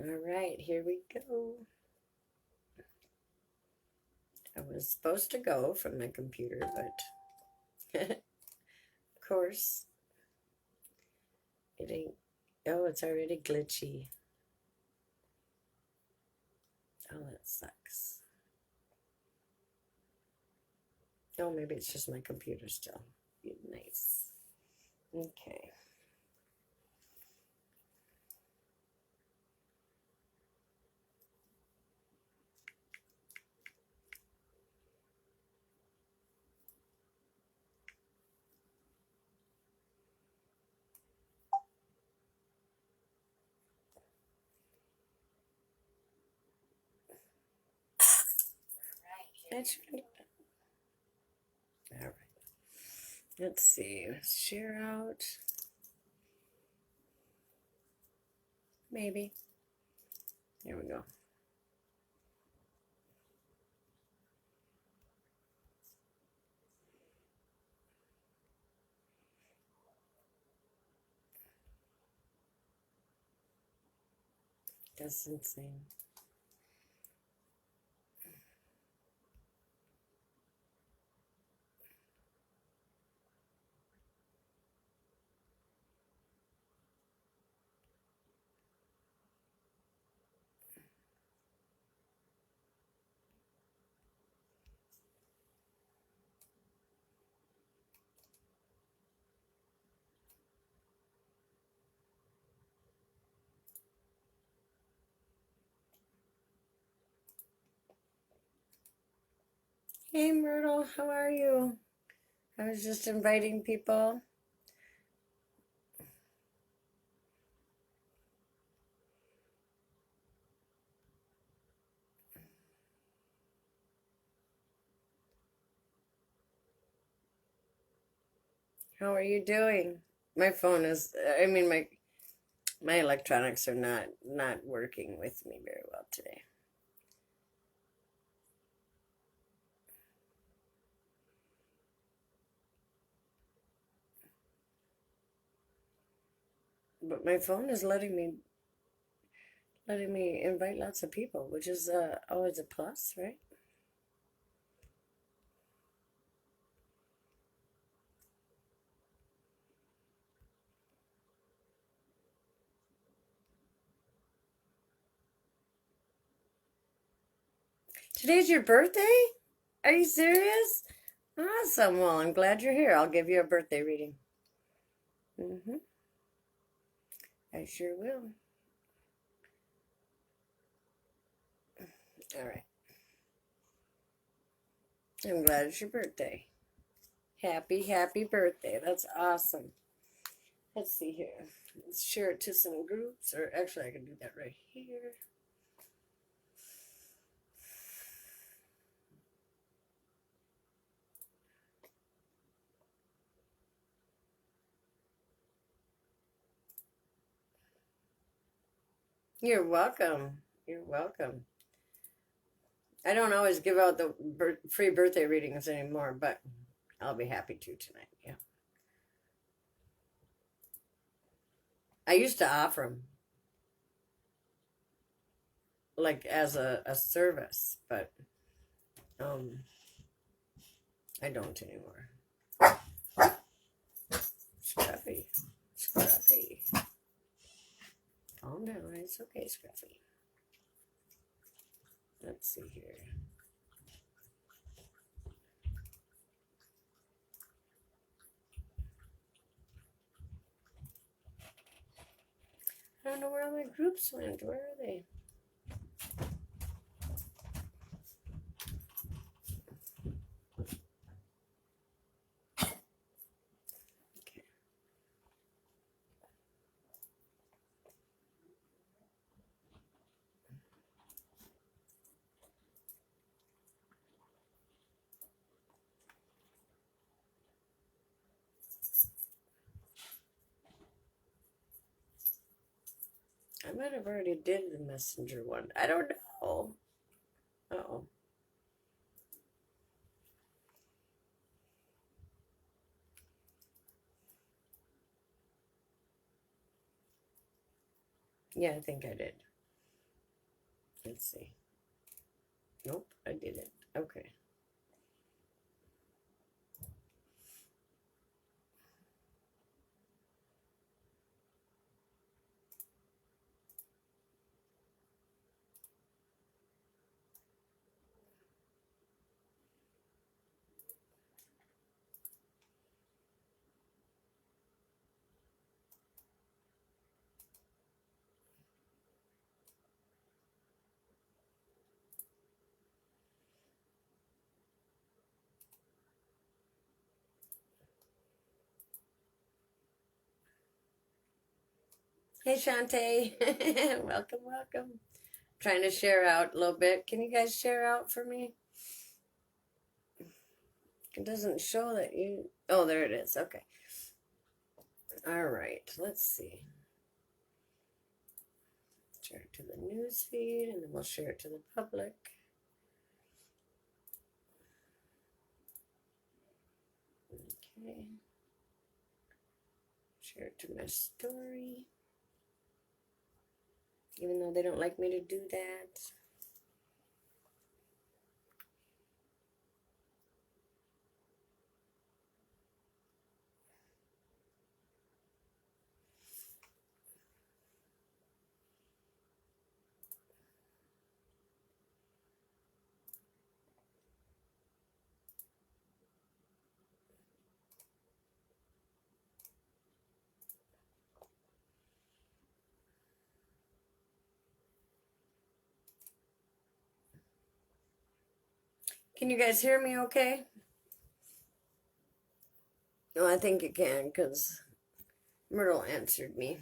All right, here we go. I was supposed to go from my computer, but of course, it ain't. Oh, it's already glitchy. Oh, that sucks. Oh, maybe it's just my computer still. Nice. Okay. That's right. All right. Let's see. Share out. Maybe. There we go. That's insane. Hey, Myrtle, how are you? I was just inviting people. How are you doing? My phone is, I mean, my electronics are not working with me very well today. But my phone is letting me invite lots of people, which is always a plus, right? Today's your birthday? Are you serious? Awesome. Well, I'm glad you're here. I'll give you a birthday reading. I sure will. All right. I'm glad it's your birthday. Happy birthday. That's awesome. Let's see here. Let's share it to some groups, or actually, I can do that right here. You're welcome. You're welcome. I don't always give out the free birthday readings anymore, but I'll be happy to tonight. Yeah. I used to offer them like as a service, but I don't anymore. Scruffy. Scruffy. Calm down. It's okay, Scruffy. Let's see here. I don't know where all my groups went. Where are they? Okay. I might have already did the messenger one. I don't know. Uh-oh. Yeah, I think I did. Let's see. Nope, I didn't. Okay. Hey, Shantae. Welcome, welcome. Trying to share out a little bit. Can you guys share out for me? It doesn't show that you... Oh, there it is. Okay. All right. Let's see. Share it to the news feed, and then we'll share it to the public. Okay. Share it to my story. Even though they don't like me to do that. Can you guys hear me okay? No, I think you can, because Myrtle answered me.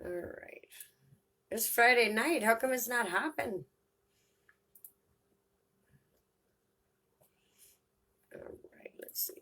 All right. It's Friday night. How come it's not hopping? All right, let's see.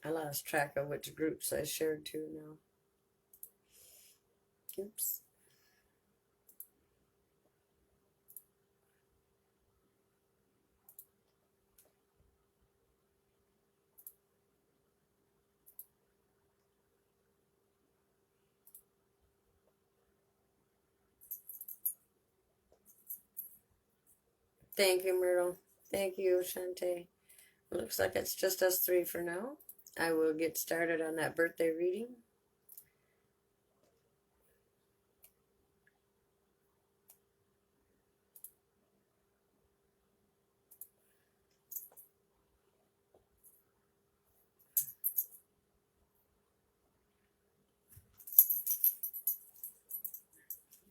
I lost track of which groups I shared to now. Oops. Thank you, Myrtle. Thank you, Shantae. Looks like it's just us three for now. I will get started on that birthday reading.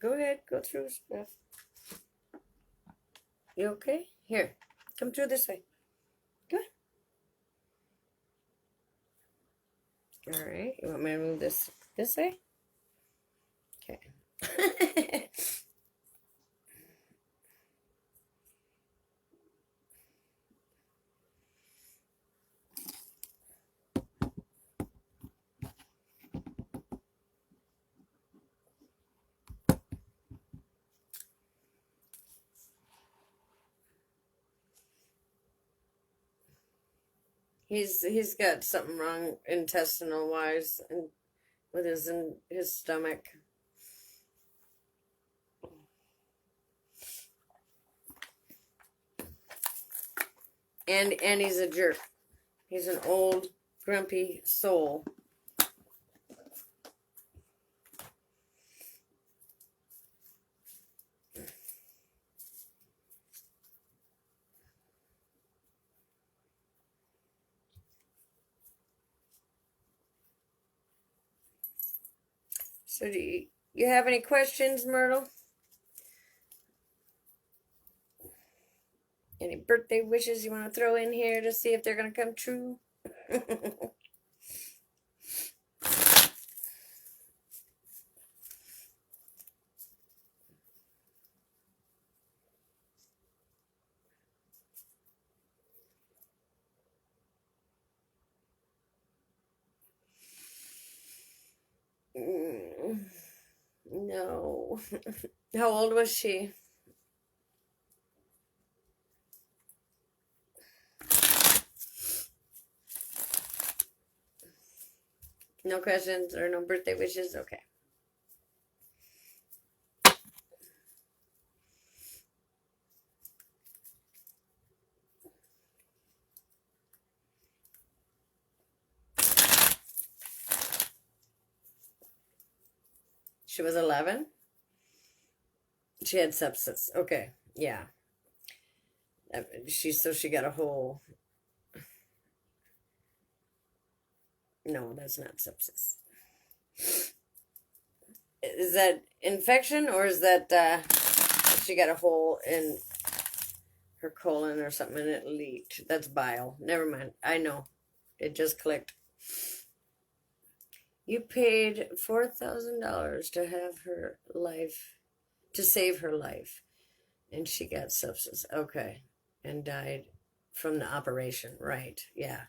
Go ahead, go through stuff. You okay? Here, come through this way. Good. All right, you want me to move this way? Okay. He's got something wrong intestinal wise and with his stomach. And he's a jerk. He's an old grumpy soul. So do you have any questions, Myrtle? Any birthday wishes you want to throw in here to see if they're going to come true? No. How old was she? No questions or no birthday wishes? Okay. She was 11? She had sepsis. Okay. Yeah. So she got a whole... No, that's not sepsis. Is that infection or is that she got a hole in her colon or something and it leaked? That's bile. Never mind. I know. It just clicked. You paid $4,000 to have her life, to save her life. And she got sepsis. Okay. And died from the operation. Right. Yeah.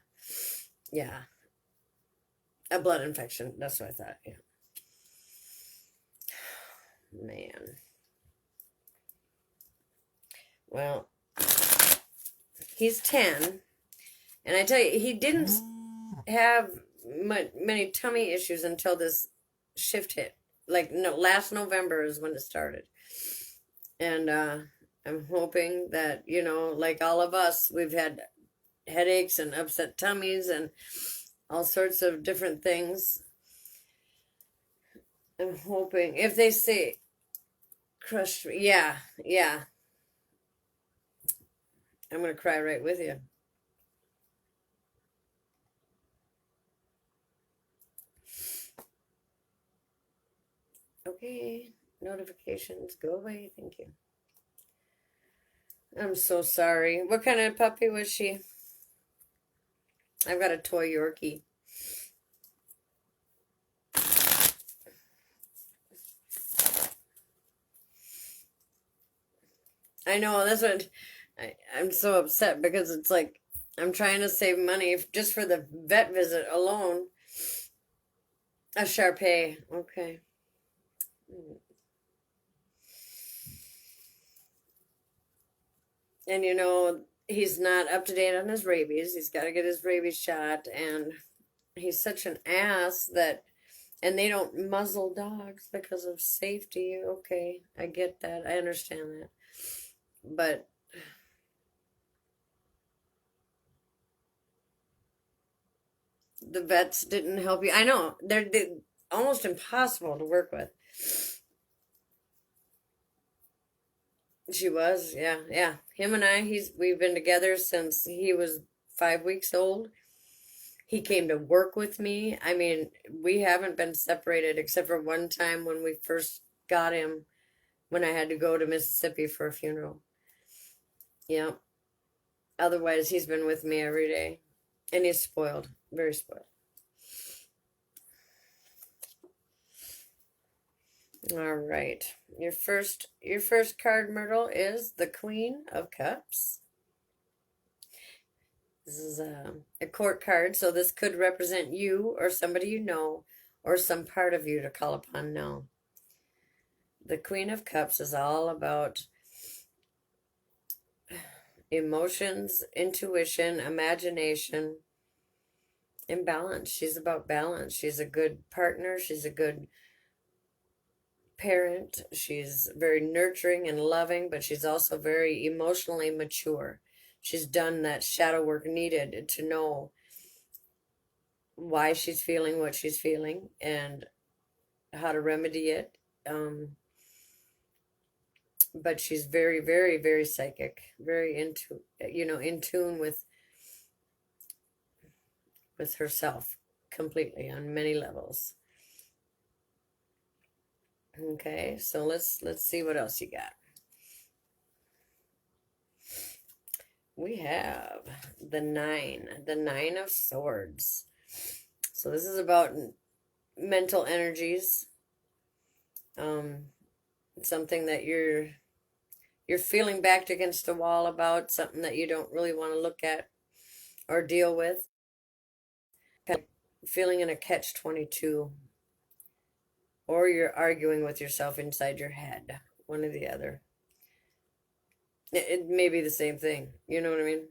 Yeah. A blood infection. That's what I thought. Yeah. Man. Well, he's 10. And I tell you, he didn't have many tummy issues until this shift hit. Like, no, last November is when it started. And I'm hoping that, you know, like all of us, we've had headaches and upset tummies and all sorts of different things. I'm hoping, if they say crushed, yeah, yeah. I'm going to cry right with you. Okay, notifications, go away, thank you. I'm so sorry. What kind of puppy was she? I've got a toy Yorkie. I know, that's what I'm so upset because it's like I'm trying to save money just for the vet visit alone. A Shar-Pei, okay. And you know, he's not up to date on his rabies. He's got to get his rabies shot, and he's such an ass that, and they don't muzzle dogs because of safety. Okay, I get that. I understand that. But the vets didn't help you. I know they're almost impossible to work with. She was, yeah, yeah. Him and we've been together since he was 5 weeks old. He came to work with me. I mean, we haven't been separated except for one time when we first got him when I had to go to Mississippi for a funeral. Yeah. Otherwise, he's been with me every day. And he's spoiled, very spoiled. All right. Your first card, Myrtle, is the Queen of Cups. This is a court card, so this could represent you or somebody you know or some part of you to call upon now. The Queen of Cups is all about emotions, intuition, imagination, and balance. She's about balance. She's a good partner. She's a good parent. She's very nurturing and loving, but she's also very emotionally mature. She's done that shadow work needed to know why she's feeling what she's feeling and how to remedy it. But she's very, very, very psychic, very into, in tune with herself completely on many levels. Okay, so let's see what else you got. We have the Nine of Swords. So this is about mental energies. Something that you're feeling backed against the wall about, something that you don't really want to look at or deal with. Kind of feeling in a catch-22. or you're arguing with yourself inside your head. One or the other. It may be the same thing. You know what I mean?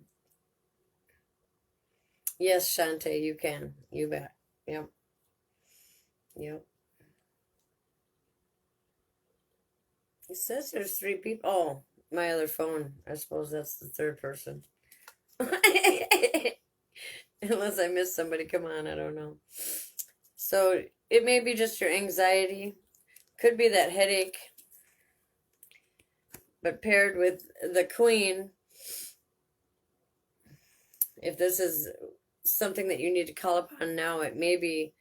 Yes, Shantae, you can. You bet. Yep. Yep. It says there's 3 people. Oh, my other phone. I suppose that's the third person. Unless I missed somebody. Come on, I don't know. So it may be just your anxiety. Could be that headache. But paired with the Queen, if this is something that you need to call upon now, it may be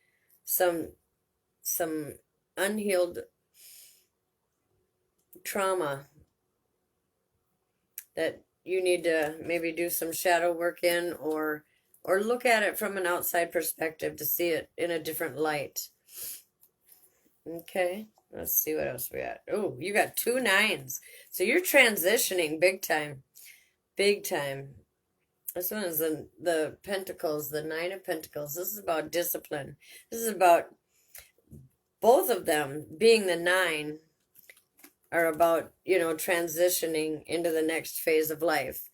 some unhealed trauma that you need to maybe do some shadow work in, or look at it from an outside perspective to see it in a different light. Okay, let's see what else we got. Oh, you got 2 9s. So you're transitioning big time. Big time. This one is the Pentacles, the 9 of Pentacles. This is about discipline. This is about both of them being the 9 are about, transitioning into the next phase of life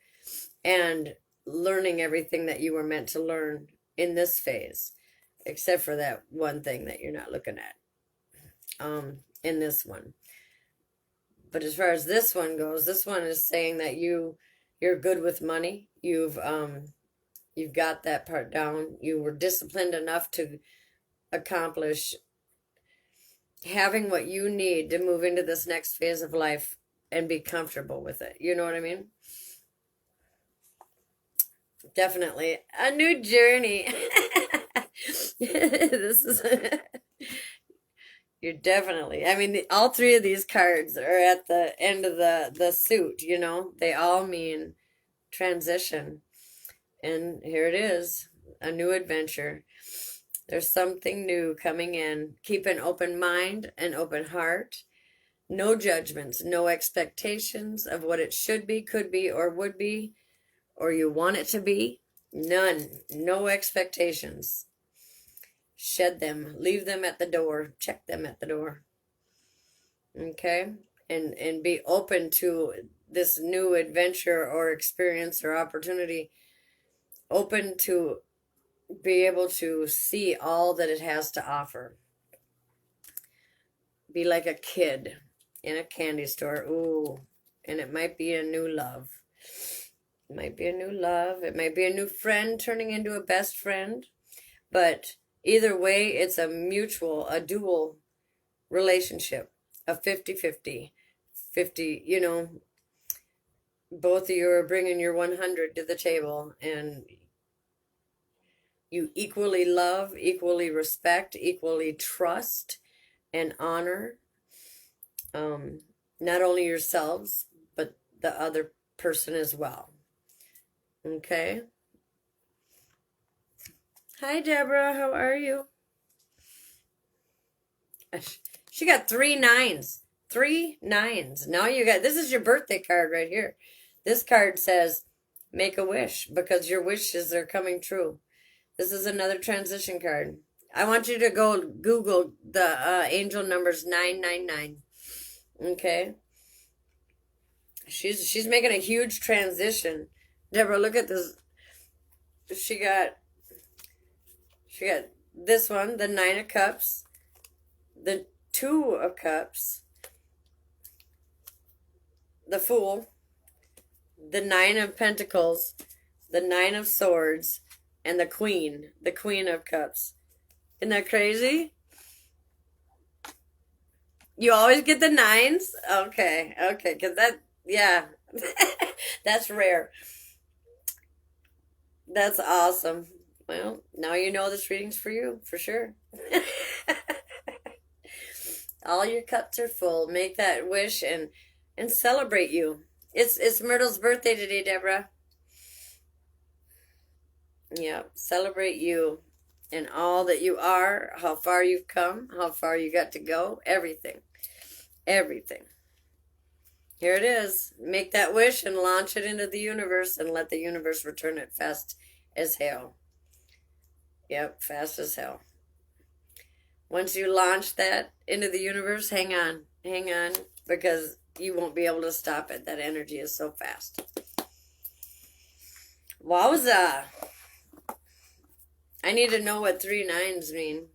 and learning everything that you were meant to learn in this phase, except for that one thing that you're not looking at in this one. But as far as this one goes, this one is saying that you're good with money. You've got that part down. You were disciplined enough to accomplish having what you need to move into this next phase of life and be comfortable with it. You know what I mean? Definitely a new journey. This is you're definitely, I mean, all 3 of these cards are at the end of the suit, they all mean transition. And here it is, a new adventure. There's something new coming in. Keep an open mind, an open heart. No judgments, no expectations of what it should be, could be, or would be, or you want it to be. None. No expectations. Shed them. Leave them at the door. Check them at the door. Okay? And be open to this new adventure or experience or opportunity. Open to be able to see all that it has to offer. Be like a kid in a candy store. Ooh, and it might be a new love. It might be a new love. It might be a new friend turning into a best friend. But either way, it's a dual relationship, a 50-50. 50, both of you are bringing your 100 to the table, and you equally love, equally respect, equally trust and honor not only yourselves, but the other person as well. Okay? Hi, Deborah. How are you? She got 3 9s. 3 9s. Now you got, this is your birthday card right here. This card says, make a wish, because your wishes are coming true. This is another transition card. I want you to go Google the angel numbers 999. Okay? She's making a huge transition. Deborah, look at this. She got this one, the 9 of Cups, the 2 of Cups, the Fool, the 9 of Pentacles, the 9 of Swords, and the Queen of Cups. Isn't that crazy? You always get the 9s? Okay, because yeah, that's rare. That's awesome. Well, now you know this reading's for you, for sure. All your cups are full. Make that wish and celebrate you. It's Myrtle's birthday today, Deborah. Yeah, celebrate you and all that you are, how far you've come, how far you got to go, everything. Everything. Here it is. Make that wish and launch it into the universe and let the universe return it fast as hell. Yep, fast as hell. Once you launch that into the universe, hang on, because you won't be able to stop it. That energy is so fast. Wowza. I need to know what 3 9s mean.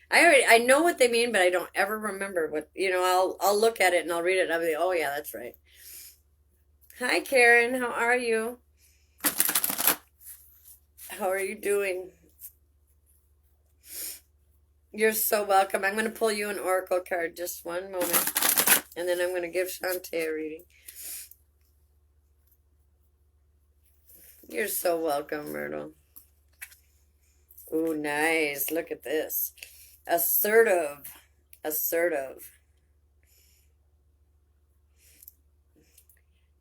I know what they mean, but I don't ever remember what, I'll look at it and I'll read it and I'll be like, oh yeah, that's right. Hi Karen, how are you? How are you doing? You're so welcome. I'm going to pull you an oracle card. Just one moment. And then I'm going to give Shantae a reading. You're so welcome, Myrtle. Ooh, nice. Look at this. Assertive.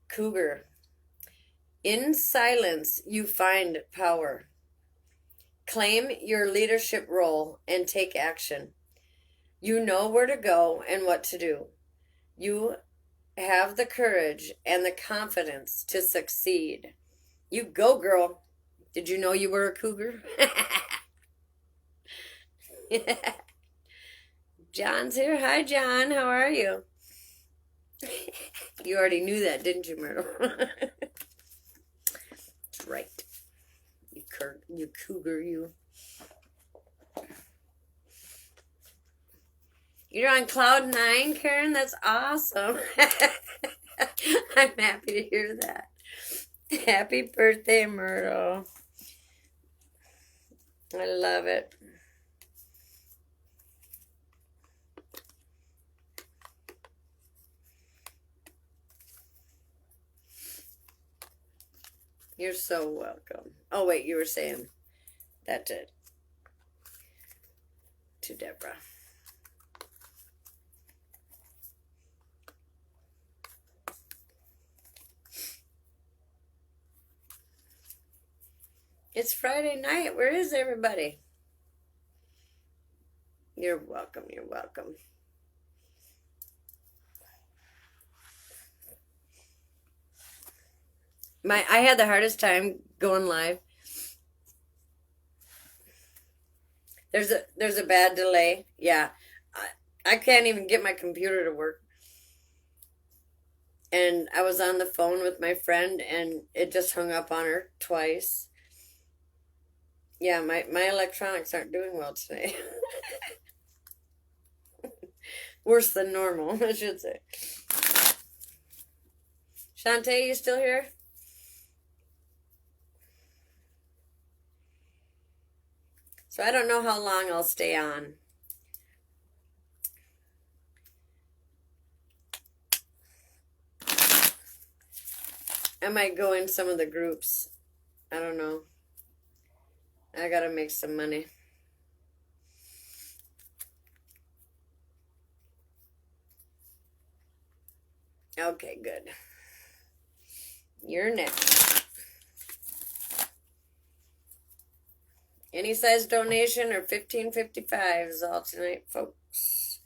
Cougar. In silence, you find power. Claim your leadership role and take action. You know where to go and what to do. You have the courage and the confidence to succeed. You go, girl. Did you know you were a cougar? John's here. Hi, John. How are you? You already knew that, didn't you, Myrtle? That's right. You cougar, you. You're on cloud 9, Karen? That's awesome. I'm happy to hear that. Happy birthday, Myrtle. I love it. You're so welcome. Oh, wait, you were saying that to Deborah. It's Friday night. Where is everybody? You're welcome. You're welcome. I had the hardest time going live. There's a bad delay. Yeah. I can't even get my computer to work. And I was on the phone with my friend and it just hung up on her twice. Yeah, my electronics aren't doing well today. Worse than normal, I should say. Shantae, you still here? So I don't know how long I'll stay on. I might go in some of the groups. I don't know. I gotta make some money. Okay, good. You're next. Any size donation or $15.55 is all tonight, folks.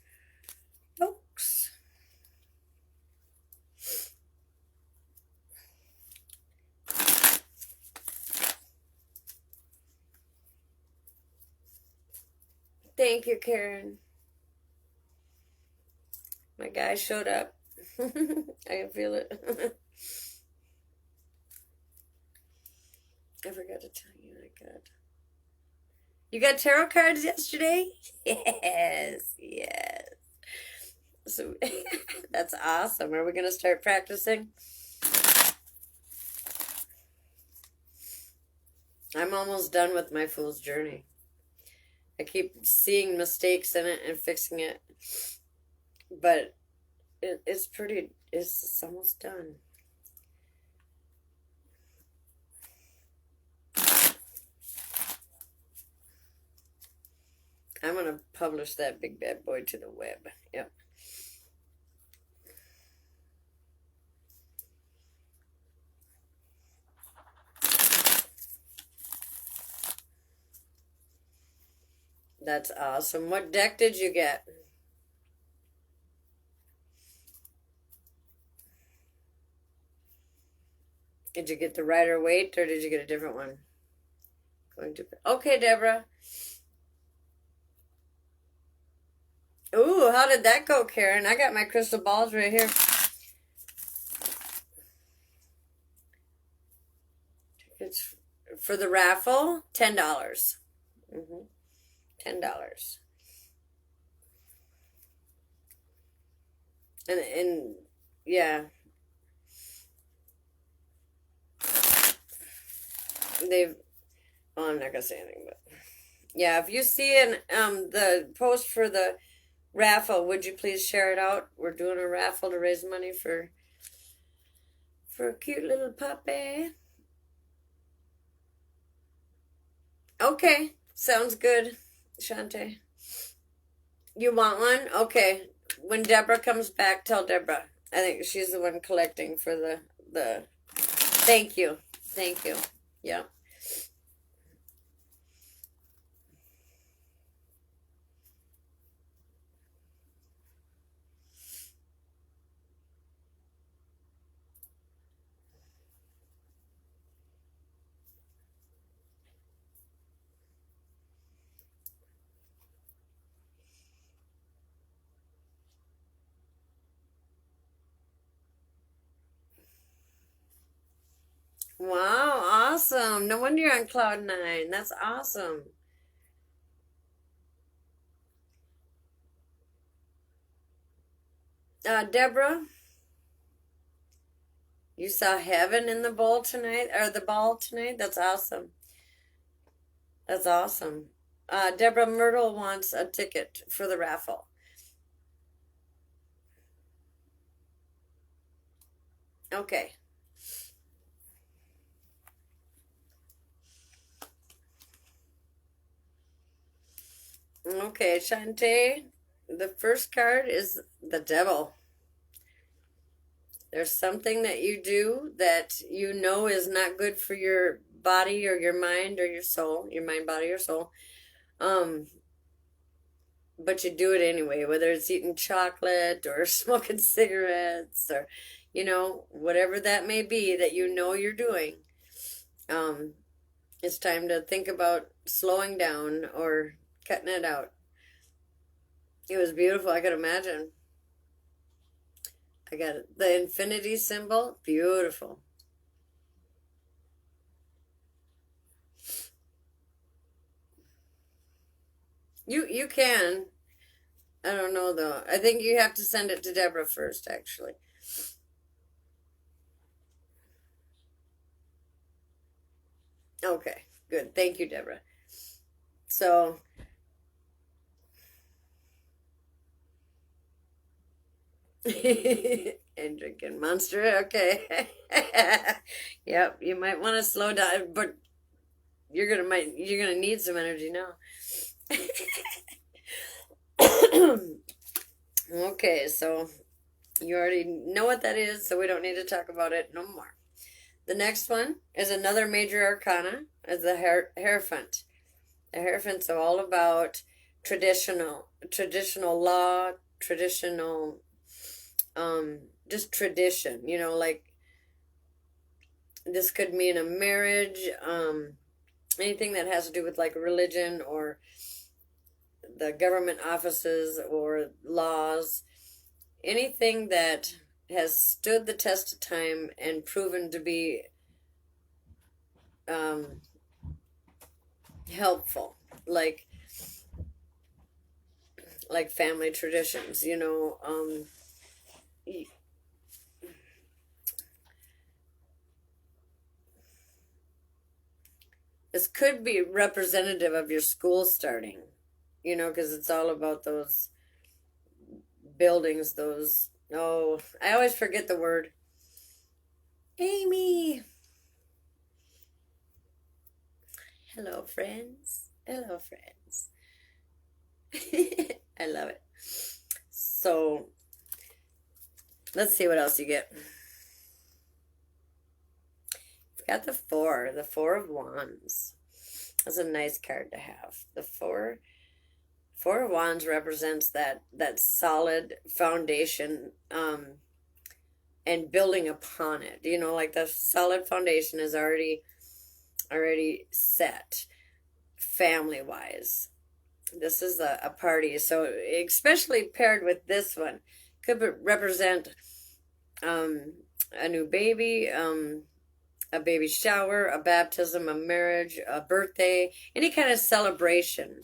Thank you, Karen. My guy showed up. I can feel it. I forgot to tell you I got. You got tarot cards yesterday? Yes. So that's awesome. Are we gonna start practicing? I'm almost done with my Fool's Journey. I keep seeing mistakes in it and fixing it. But it's almost done. I'm going to publish that big bad boy to the web. Yep. That's awesome. What deck did you get? Did you get the Rider-Waite or did you get a different one? Okay, Deborah. Ooh, how did that go, Karen? I got my crystal balls right here. It's for the raffle, $10. $10. And yeah, they've. Well, I'm not gonna say anything, but yeah, if you see the post for the raffle, would you please share it out? We're doing a raffle to raise money for a cute little puppy. Okay, sounds good, Shante. You want one? Okay. When Deborah comes back, tell Deborah. I think she's the one collecting for the. Thank you. Thank you. Yeah. Wow, awesome. No wonder you're on cloud nine. That's awesome. Deborah, you saw heaven in the bowl tonight, or the ball tonight? That's awesome. That's awesome. Deborah Myrtle wants a ticket for the raffle. Okay. Okay, Shantae, the first card is the devil. There's something that you do that you know is not good for your body or your mind or your soul, your mind, body, or soul. Um, but you do it anyway, whether it's eating chocolate or smoking cigarettes or, whatever that may be that you know you're doing. Um, it's time to think about slowing down or cutting it out. It was beautiful, I could imagine. I got it. The infinity symbol, beautiful. You can. I don't know though. I think you have to send it to Deborah first, actually. Okay, good. Thank you, Deborah. So, and drinking Monster. Okay. Yep, you might want to slow down, but you're gonna need some energy now. Okay, so you already know what that is, so we don't need to talk about it no more. The next one is another major arcana, is the Hierophant. The Hierophant's all about traditional law, traditional, just tradition. Like this could mean a marriage, anything that has to do with like religion or the government offices or laws, anything that has stood the test of time and proven to be helpful, like family traditions, this could be representative of your school starting, because it's all about those buildings, I always forget the word. Amy. Hello, friends. Hello, friends. I love it. So, let's see what else you get. You've got the Four of Wands. That's a nice card to have. The Four of Wands represents that solid foundation, and building upon it. Like the solid foundation is already set, family wise. This is a party. So especially paired with this one, could represent a new baby, a baby shower, a baptism, a marriage, a birthday, any kind of celebration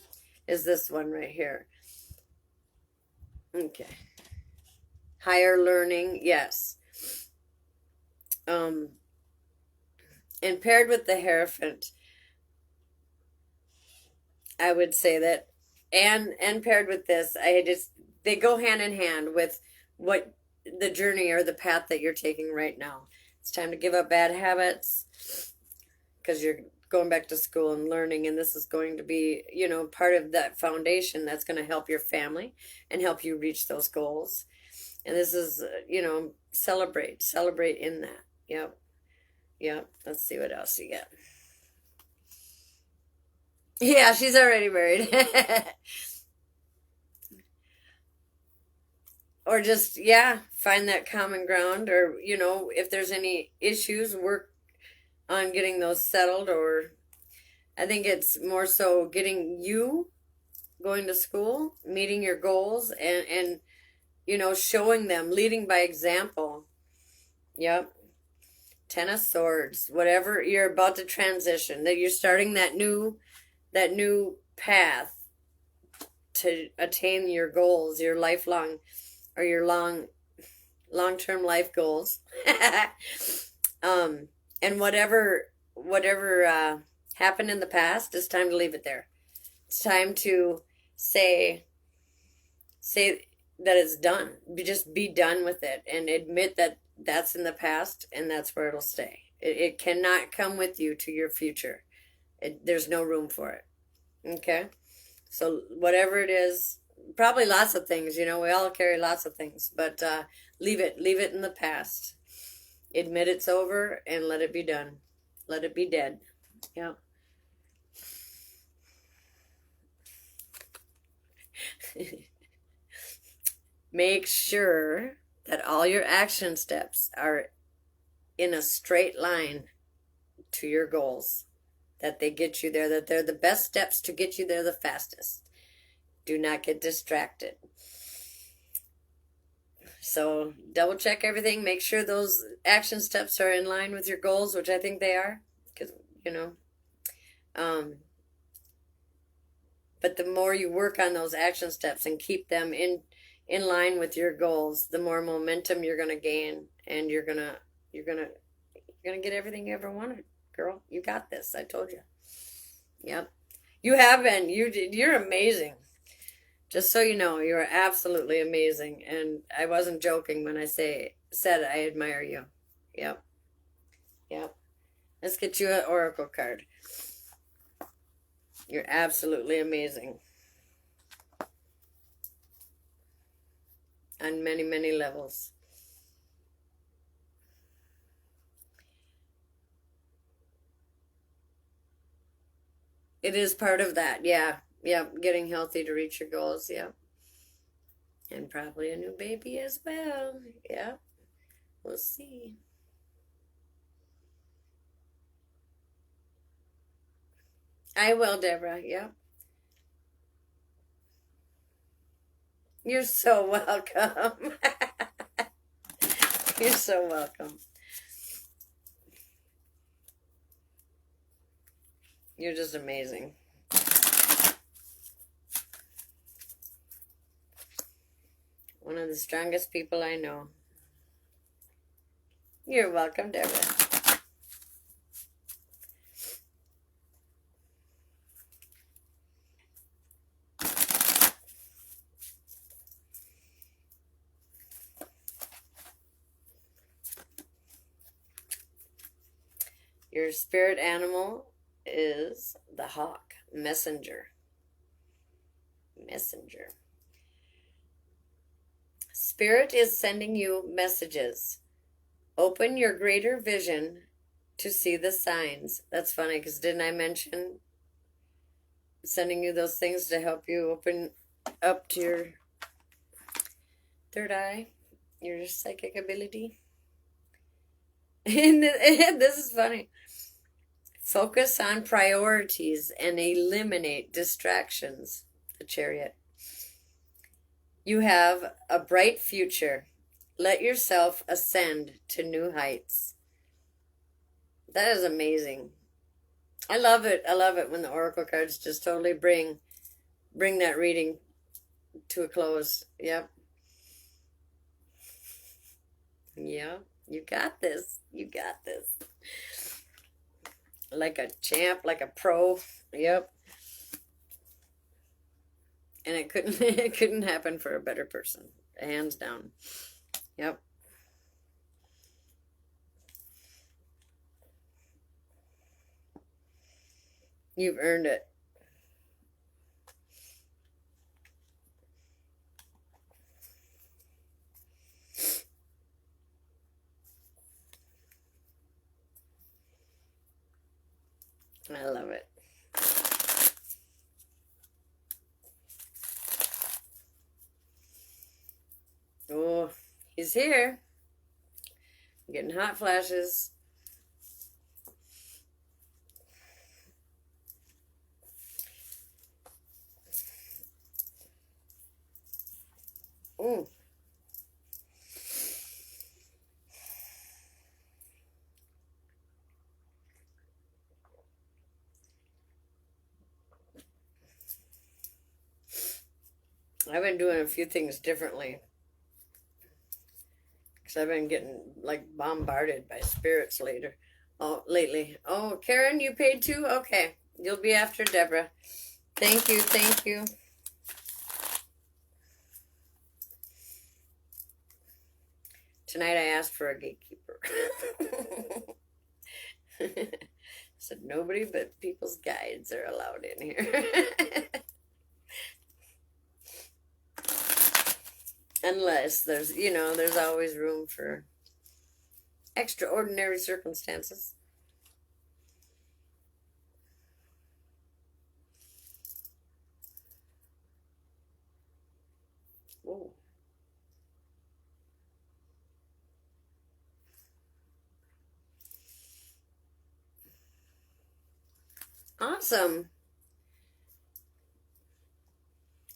is this one right here. Okay. Higher learning, yes. And paired with the Hierophant, I would say that, and paired with this, they go hand in hand with what the journey or the path that you're taking right now. It's time to give up bad habits because you're going back to school and learning, and this is going to be, part of that foundation that's going to help your family and help you reach those goals. And this is, celebrate in that. Yep. Let's see what else you get. Yeah, she's already married. Or just, find that common ground, or, if there's any issues, work on getting those settled. Or I think it's more so getting you going to school, meeting your goals, and showing them, leading by example. Yep. Ten of Swords, whatever you're about to transition, that you're starting that new path to attain your goals, your lifelong or your long-term life goals. And whatever happened in the past, it's time to leave it there. It's time to say that it's done. Just be done with it and admit that that's in the past and that's where it'll stay. It cannot come with you to your future. There's no room for it. Okay? So whatever it is, probably lots of things, we all carry lots of things, but leave it in the past. Admit it's over and let it be done. Let it be dead. Yeah. Make sure that all your action steps are in a straight line to your goals, that they get you there, that they're the best steps to get you there the fastest. Do not get distracted. So double check everything. Make sure those action steps are in line with your goals, which I think they are, because, but the more you work on those action steps and keep them in line with your goals, the more momentum you're going to gain, and you're going to get everything you ever wanted. Girl, you got this. I told you. Yep. You have been. You're amazing. Just so you know, you are absolutely amazing. And I wasn't joking when I said I admire you. Yep. Let's get you an oracle card. You're absolutely amazing. On many, many levels. It is part of that, yeah. Getting healthy to reach your goals, yeah. And probably a new baby as well, yeah. We'll see. I will, Deborah, yeah. You're so welcome. You're so welcome. You're just amazing. One of the strongest people I know. You're welcome, Deborah. Your spirit animal is the hawk, messenger. Spirit is sending you messages. Open your greater vision to see the signs. That's funny, because didn't I mention sending you those things to help you open up to your third eye, your psychic ability? And this is funny. Focus on priorities and eliminate distractions. the Chariot. You have a bright future. Let yourself ascend to new heights. That is amazing. I love it. I love it when the oracle cards just totally bring that reading to a close. Yep. Yeah, you got this. You got this. Like a champ, like a pro. Yep. And it couldn't happen for a better person. Hands down. Yep. You've earned it. I love it. Oh, he's here. I'm getting hot flashes. Ooh. I've been doing a few things differently. Because I've been getting like bombarded by spirits lately. Oh, Karen, you paid too? Okay. You'll be after Deborah. Thank you, thank you. Tonight I asked for a gatekeeper. Said nobody but people's guides are allowed in here. Unless there's always room for extraordinary circumstances. Whoa. Awesome.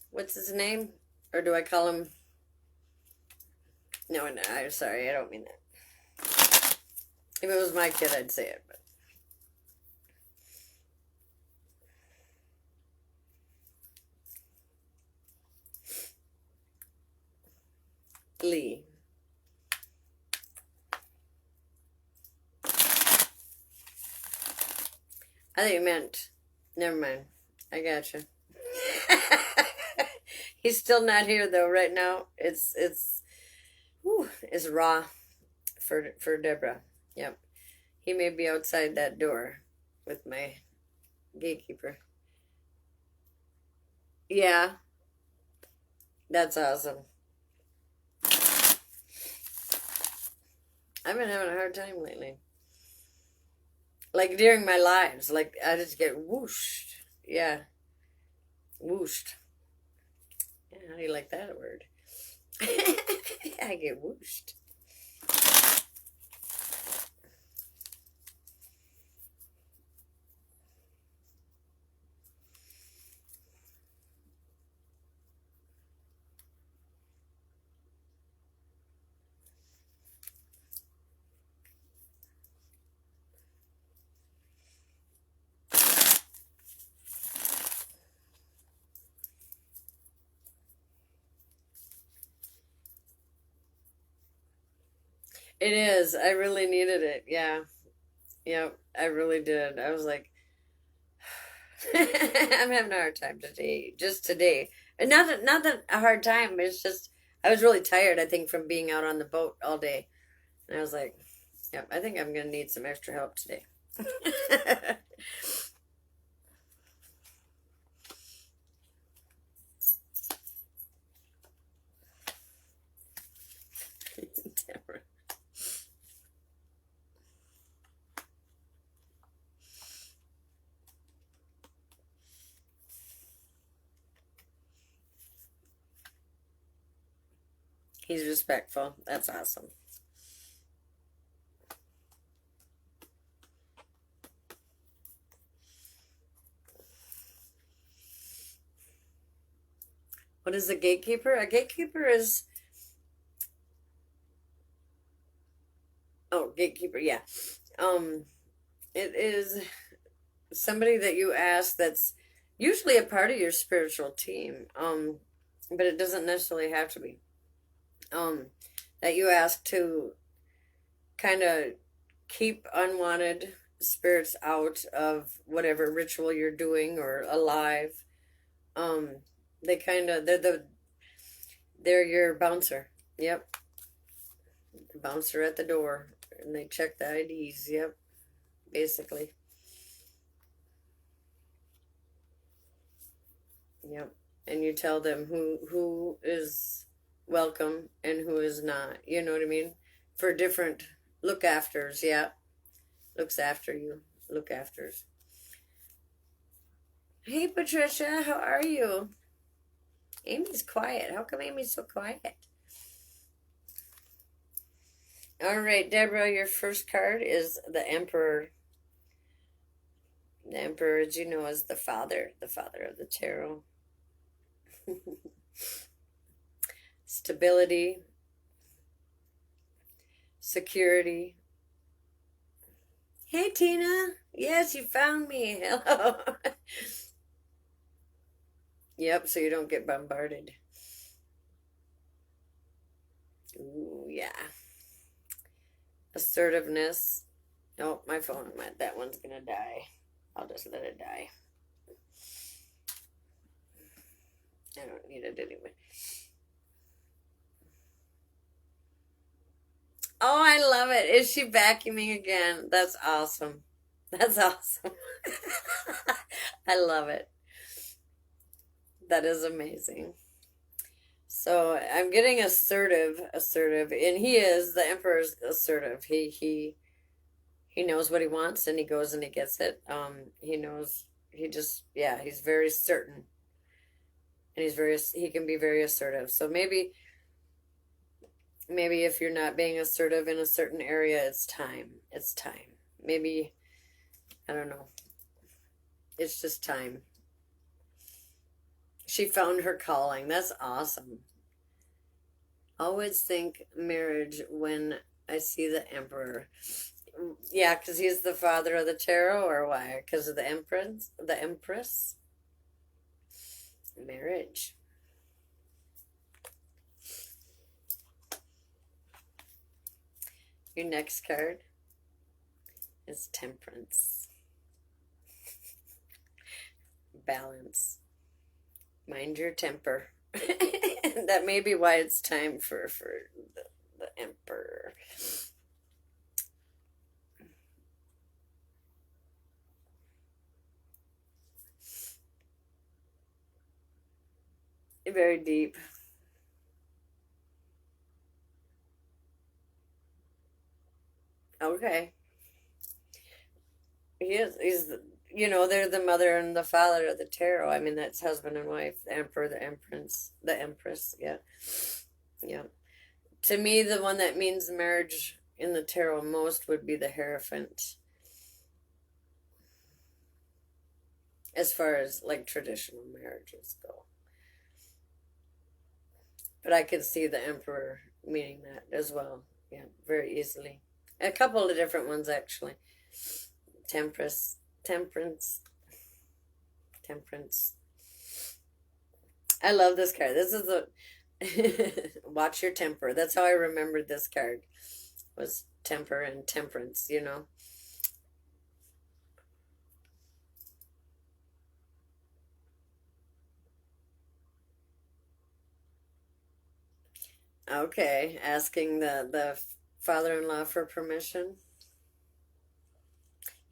What's his name? Or do I call him? No, I'm sorry. I don't mean that. If it was my kid, I'd say it. But Lee. I think you meant. Never mind. I gotcha. He's still not here though. Right now, it's raw for Deborah. Yep. He may be outside that door with my gatekeeper. Yeah, that's awesome. I've been having a hard time lately. Like during my lives, like I just get whooshed. Yeah, whooshed. Yeah, how do you like that word? I get whooshed. It is. I really needed it. Yeah. Yep. I really did. I was like, I'm having a hard time today. Just today. And not that a hard time. It's just I was really tired, I think, from being out on the boat all day. And I was like, yep, I think I'm gonna need some extra help today. He's respectful. That's awesome. What is a gatekeeper? A gatekeeper is, oh, gatekeeper, yeah. It is somebody that you ask that's usually a part of your spiritual team. But it doesn't necessarily have to be. That you ask to kind of keep unwanted spirits out of whatever ritual you're doing or alive. Um, they kind of they're your bouncer. Yep, bouncer at the door, and they check the IDs. Yep, basically. Yep, and you tell them who is welcome and who is not. You know what I mean? For different look afters. Yeah, looks after you. Look afters. Hey Patricia, how are you? Amy's quiet. How come Amy's so quiet? All right, Deborah, your first card is the Emperor. The Emperor, as you know, is the father of the tarot. Stability, security. Hey Tina, yes, you found me. Hello. Yep, so you don't get bombarded. Ooh, yeah. Assertiveness. Oh, my phone, that one's gonna die. I'll just let it die. I don't need it anyway. Oh, I love it. Is she vacuuming again? That's awesome. That's awesome. I love it. That is amazing. So I'm getting assertive, and he is, the Emperor's assertive. He knows what he wants, and he goes and he gets it. He knows, yeah, he's very certain, and he can be very assertive. So maybe if you're not being assertive in a certain area, it's time. It's time. Maybe, I don't know. It's just time. She found her calling. That's awesome. Always think marriage when I see the Emperor. Yeah, because he's the father of the tarot, or why? Because of the Empress? The Empress? Marriage. Your next card is Temperance. Balance. Mind your temper. That may be why it's time for the Emperor. Very deep. Okay. He's they're the mother and the father of the tarot. I mean, that's husband and wife, the Emperor, the Empress, yeah. Yeah. To me, the one that means marriage in the tarot most would be the Hierophant. As far as like traditional marriages go. But I could see the Emperor meaning that as well. Yeah, very easily. A couple of different ones actually. Temperance. I love this card. This is the watch your temper. That's how I remembered this card. Was temper and temperance, Okay, asking the father-in-law for permission.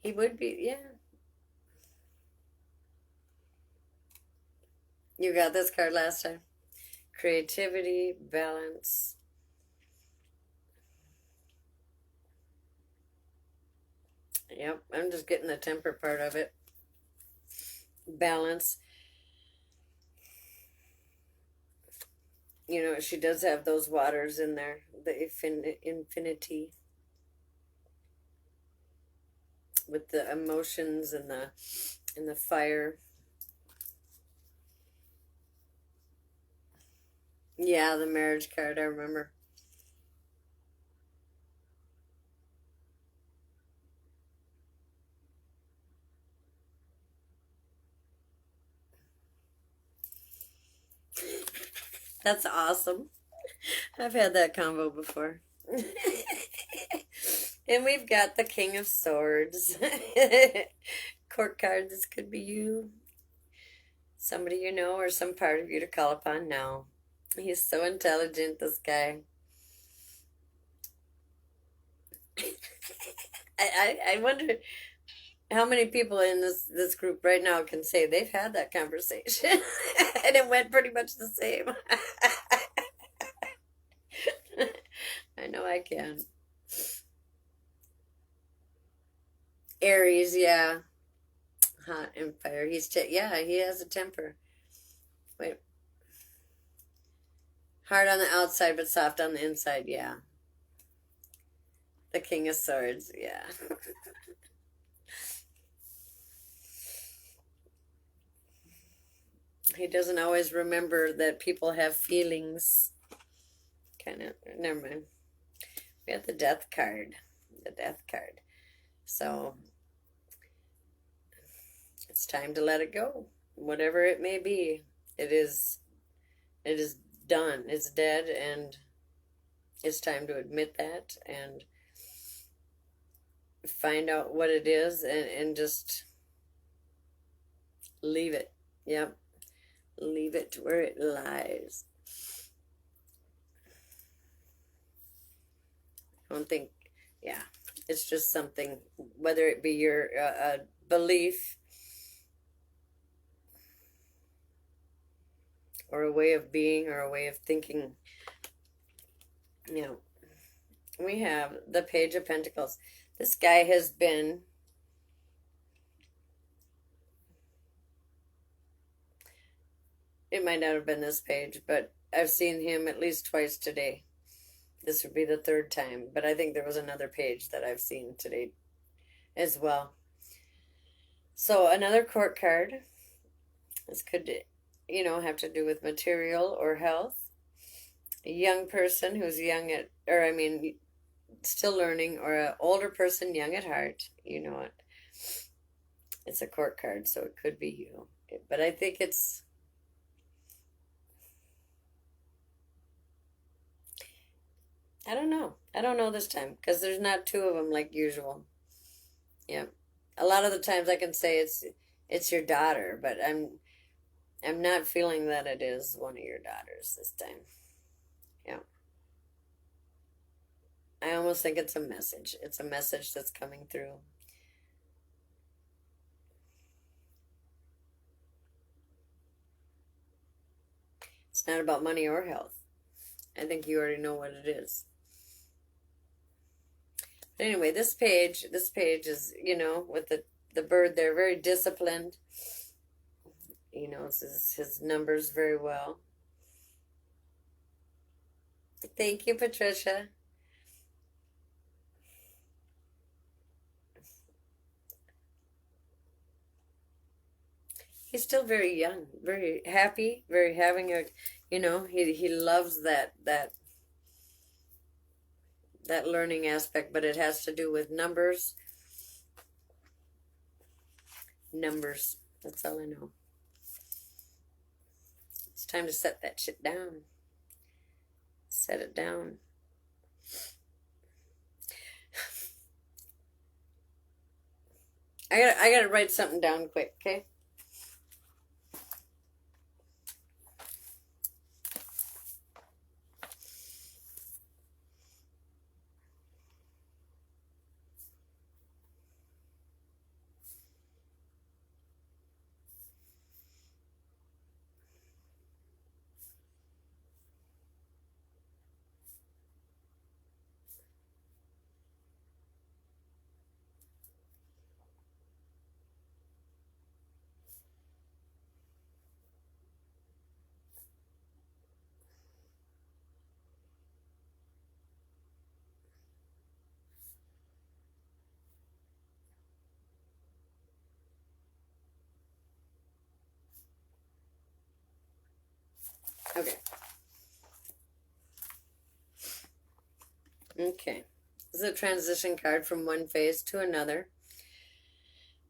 He would be, yeah. You got this card last time. Creativity, balance. Yep, I'm just getting the temper part of it. Balance. She does have those waters in there, the infinity, with the emotions and the fire. Yeah, the marriage card, I remember. That's awesome. I've had that combo before. And we've got the King of Swords. Court card, this could be you, somebody you know, or some part of you to call upon now. He's so intelligent, this guy. I wonder how many people in this group right now can say they've had that conversation and it went pretty much the same. I know I can. Aries, yeah, hot and fire. Yeah, he has a temper. Wait, hard on the outside but soft on the inside. Yeah, the King of Swords. Yeah. He doesn't always remember that people have feelings. Kind of. Never mind. We have the Death card. The Death card. So it's time to let it go, whatever it may be. It is. It is done. It's dead, and it's time to admit that and find out what it is, and just leave it. Yep. Leave it where it lies. I don't think, yeah, it's just something, whether it be your belief or a way of being or a way of thinking. You know, we have the Page of Pentacles. This guy has been, it might not have been this page, but I've seen him at least twice today. This would be the third time, but I think there was another page that I've seen today as well. So another court card. This could, have to do with material or health. A young person who's young at, or I mean, still learning, or an older person young at heart. You know it. It's a court card, so it could be you. But I think it's, I don't know. I don't know this time because there's not two of them like usual. Yeah. A lot of the times I can say it's your daughter, but I'm not feeling that it is one of your daughters this time. Yeah. I almost think it's a message. It's a message that's coming through. It's not about money or health. I think you already know what it is. But anyway, this page is, with the bird there, very disciplined. He knows his numbers very well. Thank you, Patricia. He's still very young, very happy, very having a, he loves that learning aspect, but it has to do with numbers. Numbers. That's all I know. It's time to set that shit down. Set it down. I gotta write something down quick, okay? Okay. Okay. This is a transition card from one phase to another.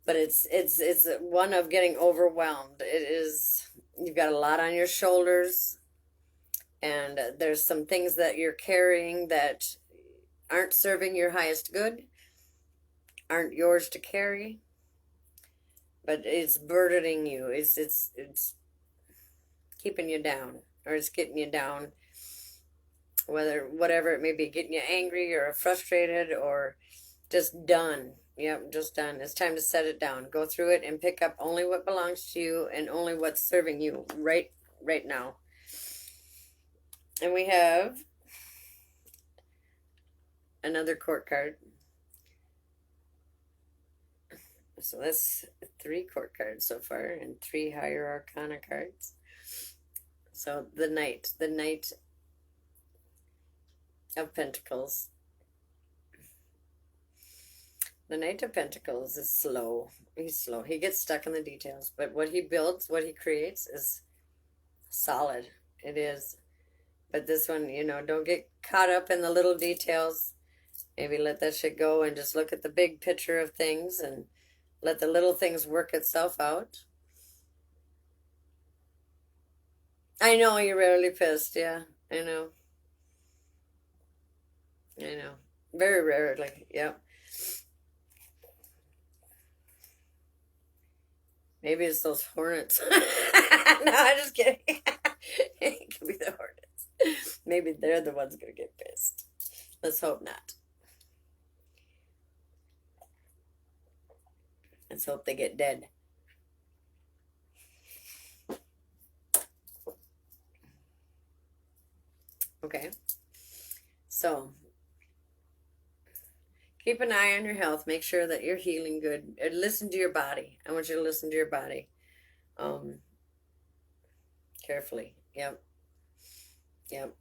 But it's one of getting overwhelmed. It is, you've got a lot on your shoulders, and there's some things that you're carrying that aren't serving your highest good, aren't yours to carry, but it's burdening you. It's keeping you down, or it's getting you down, whatever it may be, getting you angry or frustrated or just done. Yep, just done. It's time to set it down. Go through it and pick up only what belongs to you and only what's serving you right now. And we have another court card. So that's 3 court cards so far and 3 higher arcana cards. So the Knight of Pentacles. The Knight of Pentacles is slow. He's slow. He gets stuck in the details. But what he builds, what he creates is solid. It is. But this one, don't get caught up in the little details. Maybe let that shit go and just look at the big picture of things and let the little things work itself out. I know you're rarely pissed. Yeah, I know. Very rarely. Yeah. Maybe it's those hornets. No, I'm just kidding. It could be the hornets. Maybe they're the ones going to get pissed. Let's hope not. Let's hope they get dead. Okay. So, keep an eye on your health. Make sure that you're healing good. Listen to your body. I want you to listen to your body. Carefully. Yep.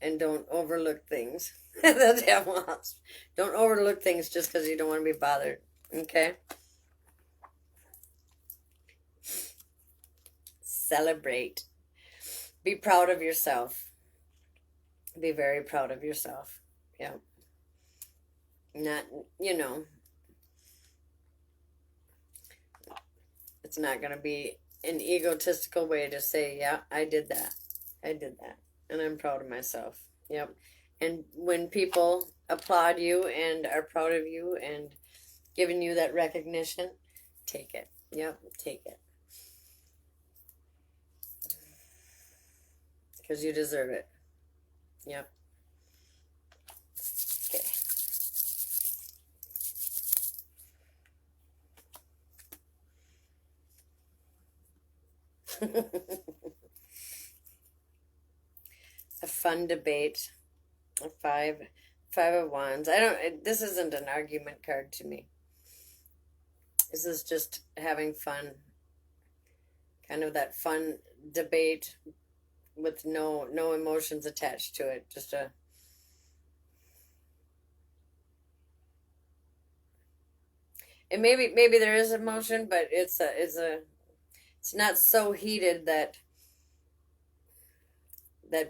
And don't overlook things. The devil helps. Don't overlook things just because you don't want to be bothered. Okay? Celebrate. Be proud of yourself. Be very proud of yourself. Yeah. Not, it's not going to be an egotistical way to say, yeah, I did that. And I'm proud of myself. Yep. And when people applaud you and are proud of you and giving you that recognition, take it. Yep, take it. Because you deserve it. Yep. Okay. A fun debate. A five of wands. This isn't an argument card to me. This is just having fun. Kind of that fun debate with no emotions attached to it. Just a and maybe there is emotion, but it's not so heated that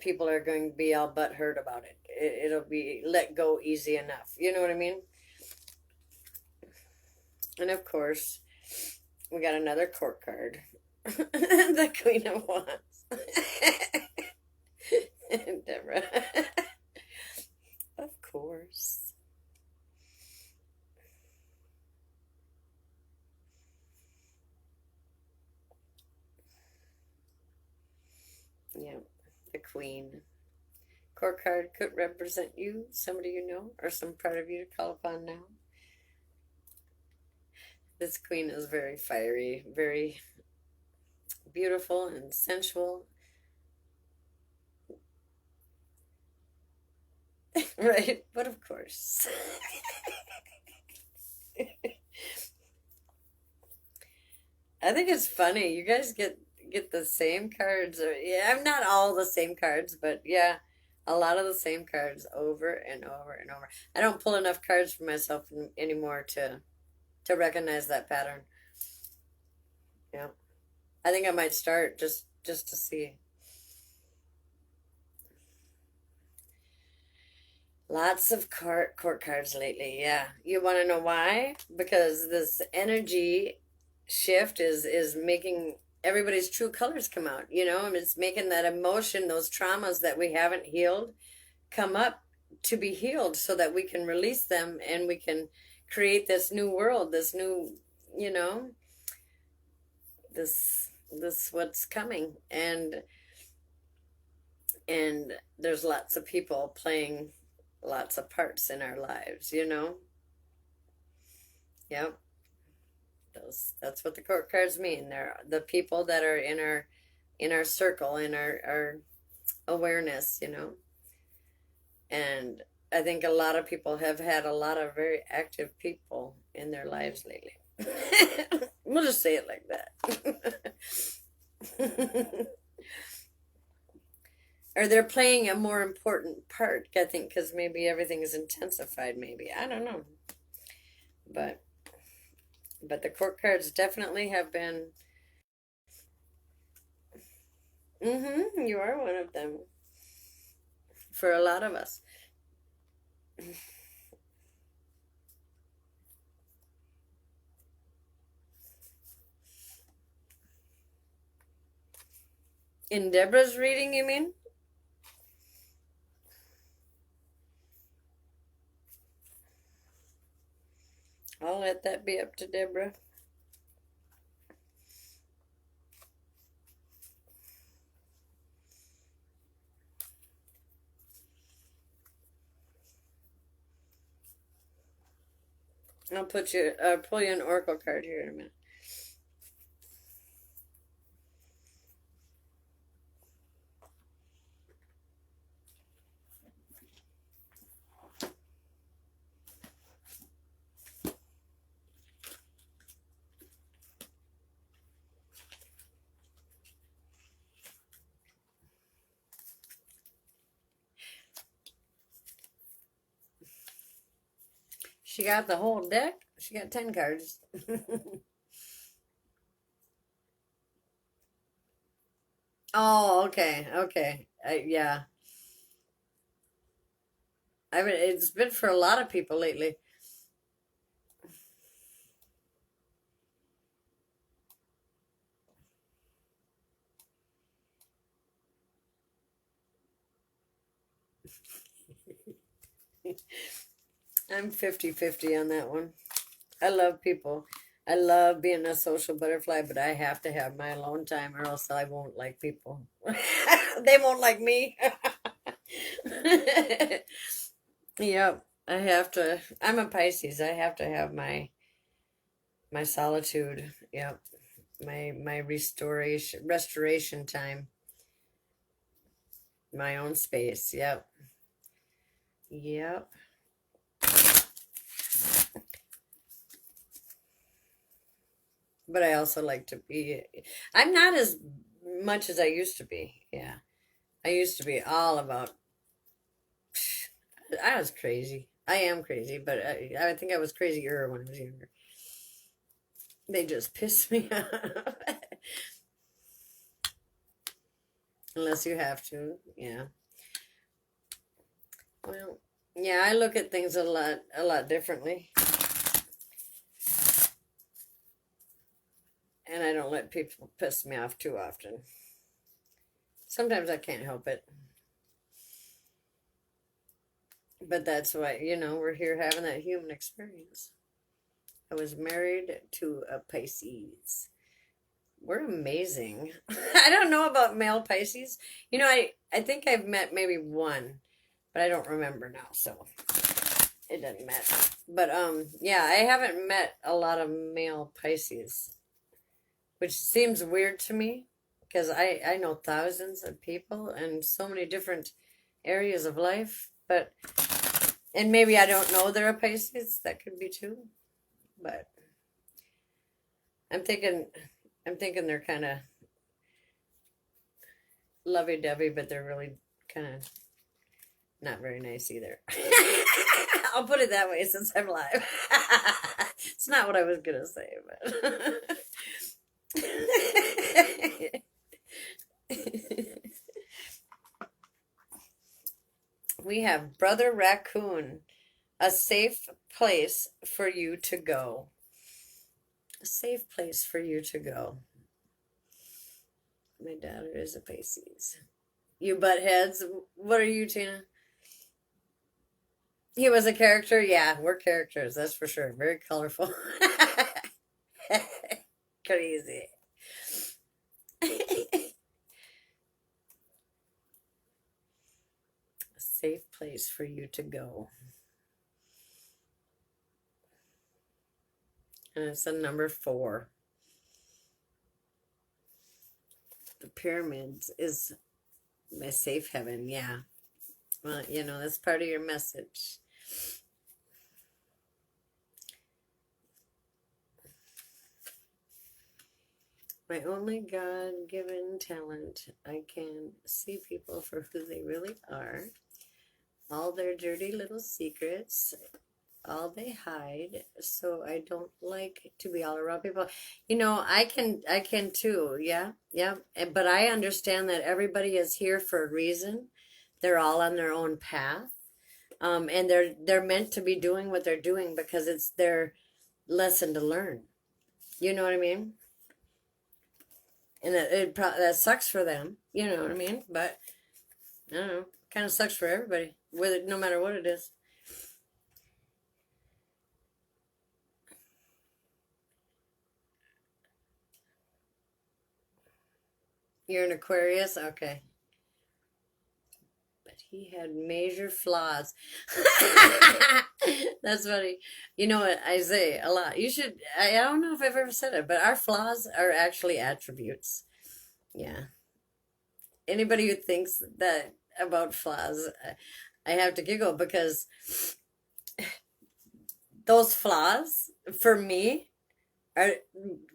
people are going to be all butthurt about it. It'll be let go easy enough. You know what I mean? And of course, we got another court card. The Queen of Wands. Deborah. Of course. Yeah, the Queen. Court card could represent you, somebody you know, or some part of you to call upon now. This Queen is very fiery, very beautiful and sensual. Right? But of course. I think it's funny. You guys get the same cards. Yeah, I'm not all the same cards, but yeah, a lot of the same cards over and over and over. I don't pull enough cards for myself anymore to recognize that pattern. Yeah. I think I might start just to see. Lots of court cards lately. Yeah. You want to know why? Because this energy shift is making everybody's true colors come out, you know, and it's making that emotion, those traumas that we haven't healed come up to be healed so that we can release them and we can create this new world, this new, you know, this what's coming. And there's lots of people playing lots of parts in our lives, you know. Yep. That's what the court cards mean. They're the people that are in our circle, in our awareness, you know. And I think a lot of people have had a lot of very active people in their lives lately. We'll just say it like that. Or they're playing a more important part, I think, because maybe everything is intensified, maybe. I don't know. But the court cards definitely have been. You are one of them. For a lot of us. In Deborah's reading, you mean? I'll let that be up to Deborah. I'll pull you an oracle card here in a minute. She got the whole deck. She got 10 cards. Oh, okay, okay. Yeah. I mean, it's been for a lot of people lately. I'm 50-50 on that one. I love people. I love being a social butterfly, but I have to have my alone time or else I won't like people. They won't like me. Yep. I have to. I'm a Pisces. I have to have my solitude. Yep. My restoration time. My own space. Yep. Yep. But I also like to be. I'm not as much as I used to be. Yeah. I used to be all about. I was crazy. I am crazy, but I think I was crazier when I was younger. They just piss me off. Unless you have to, yeah. Well, yeah, I look at things a lot differently. And I don't let people piss me off too often. Sometimes I can't help it. But that's why, you know, we're here having that human experience. I was married to a Pisces. We're amazing. I don't know about male Pisces. You know, I think I've met maybe one, but I don't remember now, so it doesn't matter. But yeah, I haven't met a lot of male Pisces, which seems weird to me because I know thousands of people and so many different areas of life, but and maybe I don't know they're a Pisces. That could be too, but I'm thinking they're kind of lovey-dovey, but they're really kind of not very nice either. I'll put it that way since I'm live. It's not what I was gonna say, but we have Brother Raccoon, a safe place for you to go. A safe place for you to go. My daughter is a Pisces. You butt heads. What are you, Tina? He was a character? Yeah, we're characters, that's for sure. Very colorful. Crazy. A safe place for you to go. And it's a number 4. The pyramids is my safe heaven, yeah. Well, you know, that's part of your message. My only God-given talent, I can see people for who they really are. All their dirty little secrets, all they hide, so I don't like to be all around people. You know, I can too, yeah, yeah. But I understand that everybody is here for a reason. They're all on their own path, and they're meant to be doing what they're doing because it's their lesson to learn. You know what I mean? And that sucks for them. You know what I mean? But I don't know. Kind of sucks for everybody, whether no matter what it is. You're an Aquarius? Okay. But he had major flaws. That's funny. You know what I say a lot. You should, I don't know if I've ever said it, but our flaws are actually attributes. Yeah. Anybody who thinks that about flaws, I have to giggle because those flaws, for me, are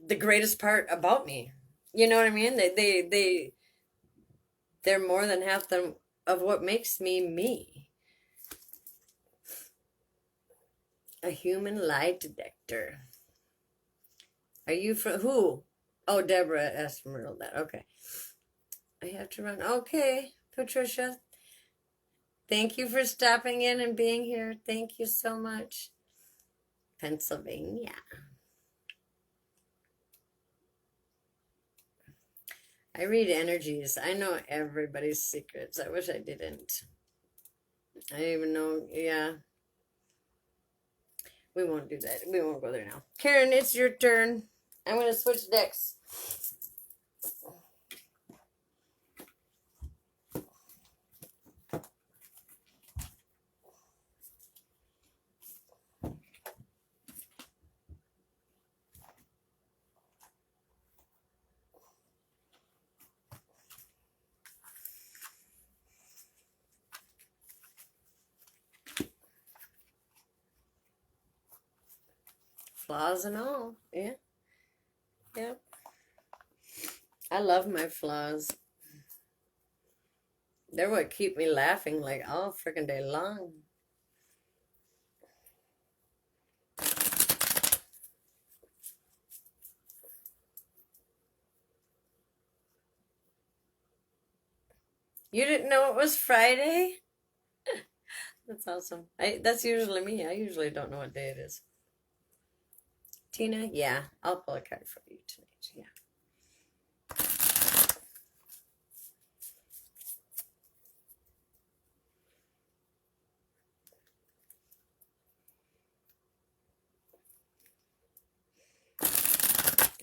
the greatest part about me. You know what I mean? They're more than half of what makes me me. A human lie detector. Are you from who? Oh, Deborah asked from Myrtle that. Okay. I have to run. Okay, Patricia. Thank you for stopping in and being here. Thank you so much. Pennsylvania. I read energies. I know everybody's secrets. I wish I didn't. I even know, yeah. We won't do that. We won't go there now. Karen, it's your turn. I'm going to switch decks. Flaws and all. Yeah. Yep. I love my flaws. They're what keep me laughing like all freaking day long. You didn't know it was Friday? That's awesome. That's usually me. I usually don't know what day it is. Tina, yeah, I'll pull a card for you tonight. Yeah.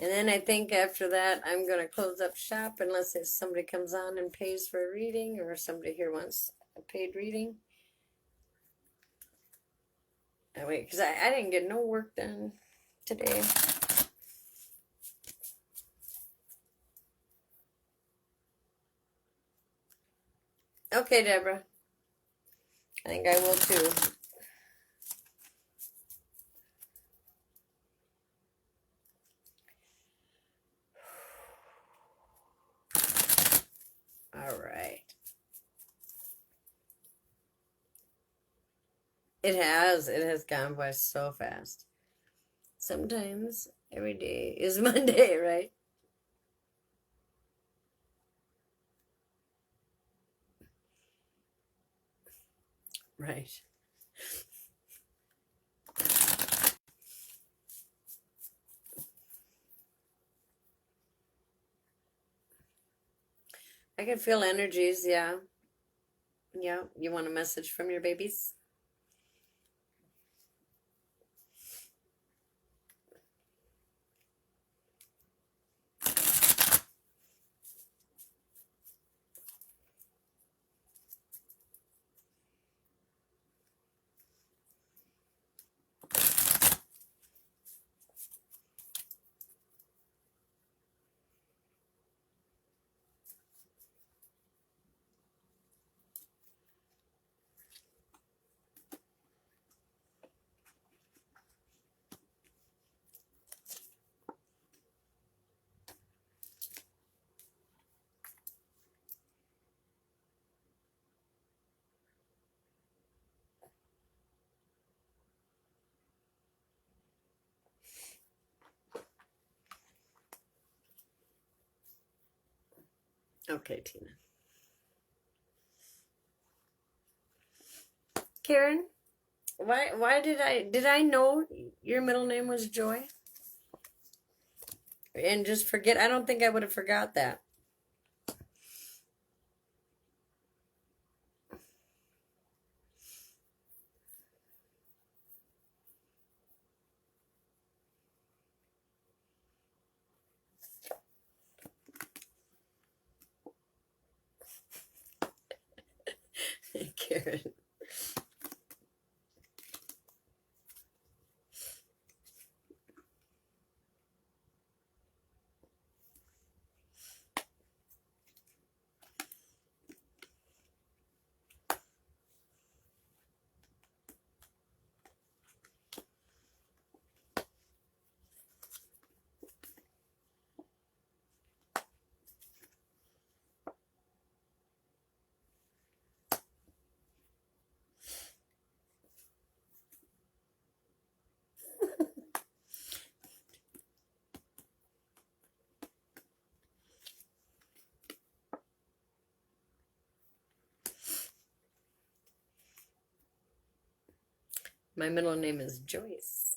And then I think after that, I'm going to close up shop unless if somebody comes on and pays for a reading or somebody here wants a paid reading. Oh, wait, because I didn't get no work done today. Okay, Deborah. I think I will too. All right. It has gone by so fast. Sometimes every day is Monday, right? Right. I can feel energies, yeah. Yeah. You want a message from your babies? Okay, Tina. Karen, why did I know your middle name was Joy? And just forget, I don't think I would have forgot that. Karen. My middle name is Joyce.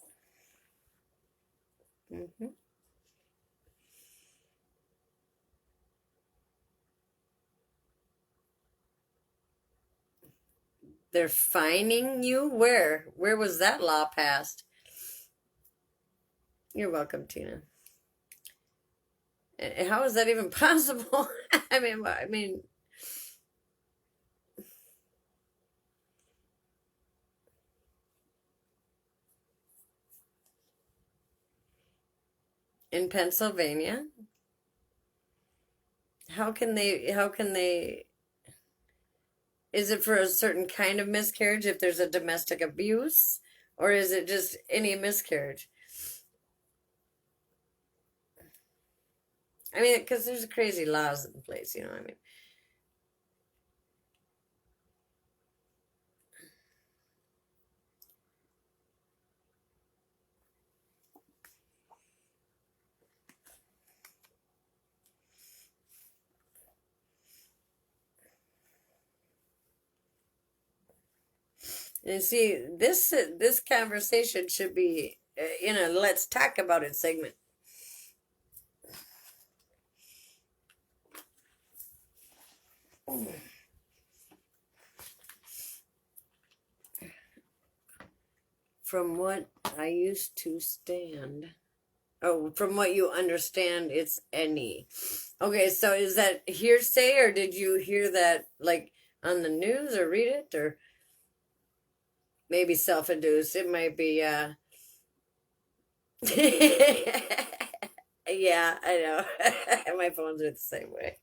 Mm-hmm. They're fining you? Where? Where was that law passed? You're welcome, Tina. And how is that even possible? I mean, in Pennsylvania, how can they, is it for a certain kind of miscarriage if there's a domestic abuse? Or is it just any miscarriage? I mean, because there's crazy laws in place, you know what I mean? And see, this conversation should be in a let's talk about it segment. From what I used to stand. Oh, from what you understand, it's any. Okay, so is that hearsay, or did you hear that like on the news or read it, or maybe self-induced? It might be, yeah, I know. My phones are the same way.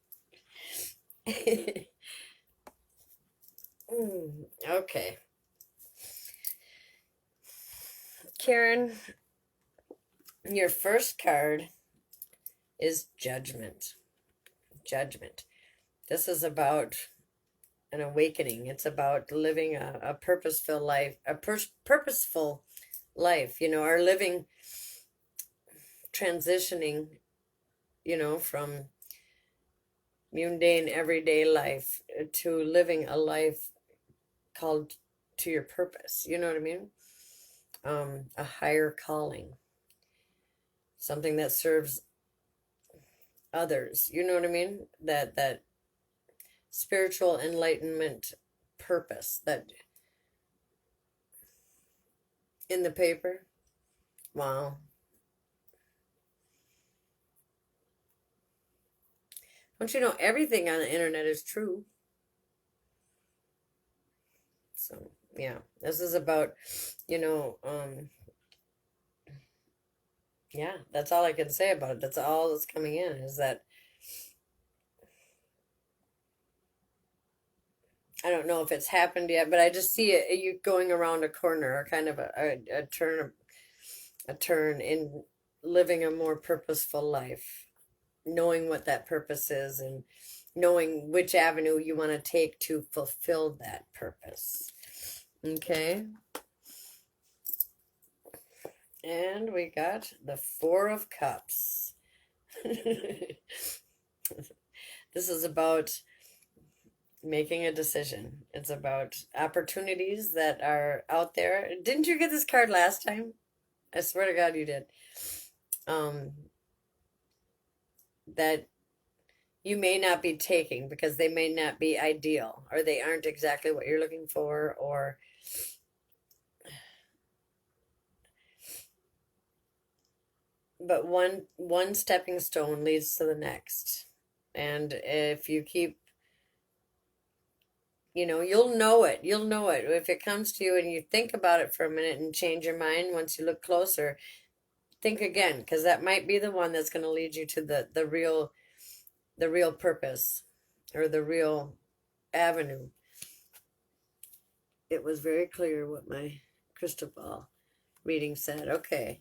Okay. Karen, your first card is Judgment. Judgment. This is about an awakening. It's about living a purposeful life, purposeful life, or living, transitioning, from mundane everyday life to living a life called to your purpose. You know what I mean? A higher calling, something that serves others. You know what I mean? That spiritual enlightenment purpose that in the paper. Wow. Don't you know everything on the internet is true? So, yeah, this is about, you know, yeah, that's all I can say about it. That's all that's coming in is that I don't know if it's happened yet, but I just see it you going around a corner, or kind of a turn in living a more purposeful life, knowing what that purpose is and knowing which avenue you want to take to fulfill that purpose. Okay. And we got the Four of Cups. This is about making a decision. It's about opportunities that are out there. Didn't you get this card last time? I swear to God you did. Um, that you may not be taking because they may not be ideal or they aren't exactly what you're looking for, or but one stepping stone leads to the next. And if you keep, you'll know it. You'll know it if it comes to you and you think about it for a minute and change your mind. Once you look closer, think again, because that might be the one that's going to lead you to the real purpose or the real avenue. It was very clear what my crystal ball reading said. Okay.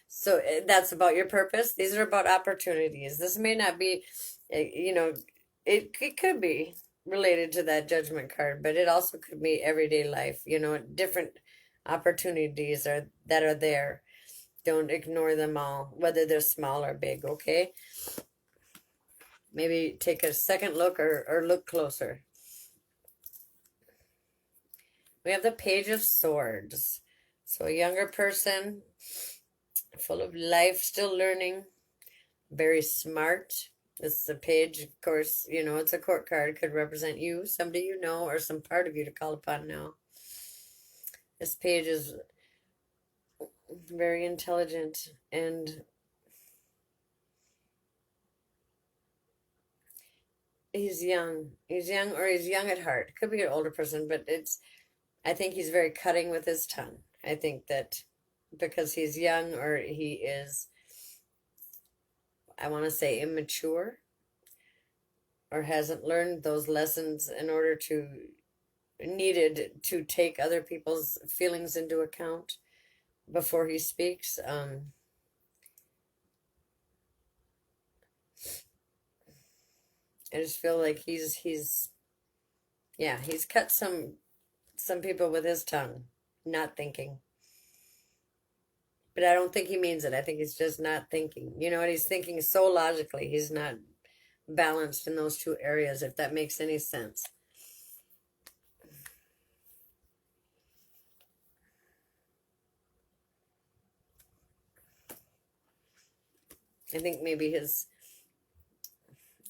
So that's about your purpose. These are about opportunities. This may not be, it could be related to that judgment card, but it also could be everyday life. Different opportunities that are there. Don't ignore them all, whether they're small or big. Okay. Maybe take a second look or look closer. We have the Page of Swords. So a younger person, full of life, still learning, very smart. This is a page, of course, it's a court card. Could represent you, somebody you know, or some part of you to call upon now. This page is very intelligent and he's young. He's young, or he's young at heart. Could be an older person, but I think he's very cutting with his tongue. I think that because he's young, or he is, I want to say, immature, or hasn't learned those lessons in order to needed to take other people's feelings into account before he speaks. I just feel like he's cut some people with his tongue, not thinking. But I don't think he means it. I think he's just not thinking. You know what? He's thinking so logically. He's not balanced in those two areas, if that makes any sense. I think maybe his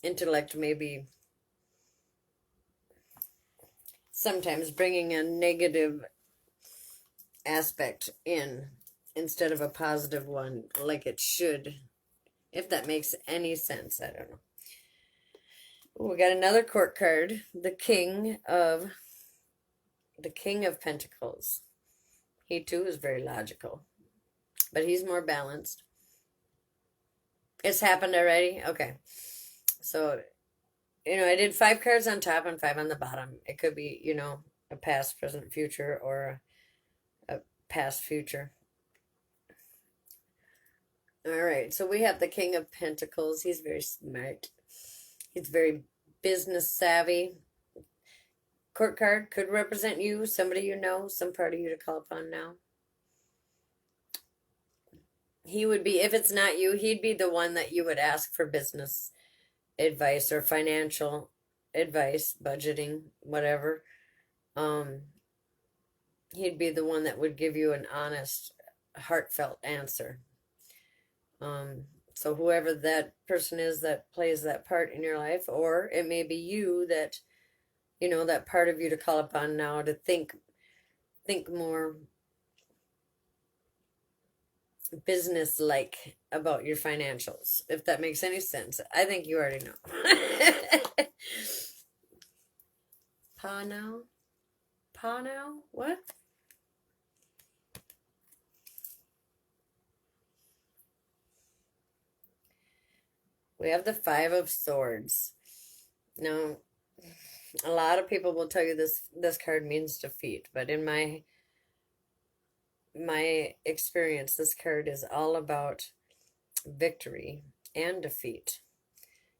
intellect may be sometimes bringing a negative aspect in instead of a positive one, like it should, if that makes any sense. I don't know. Ooh, we got another court card, the King of Pentacles. He too is very logical, but he's more balanced. It's happened already? Okay. So, I did 5 cards on top and 5 on the bottom. It could be, a past, present, future, or a past, future. All right. So we have the King of Pentacles. He's very smart. He's very business savvy. Court card could represent you, somebody you know, some part of you to call upon now. He would be, if it's not you, he'd be the one that you would ask for business advice or financial advice, budgeting, whatever, he'd be the one that would give you an honest, heartfelt answer. So whoever that person is that plays that part in your life, or it may be you that, that part of you to call upon now to think more business like about your financials, if that makes any sense. I think you already know. Pa now? Pa now? What? We have the Five of Swords. Now, a lot of people will tell you this card means defeat, but in my experience, this card is all about victory and defeat.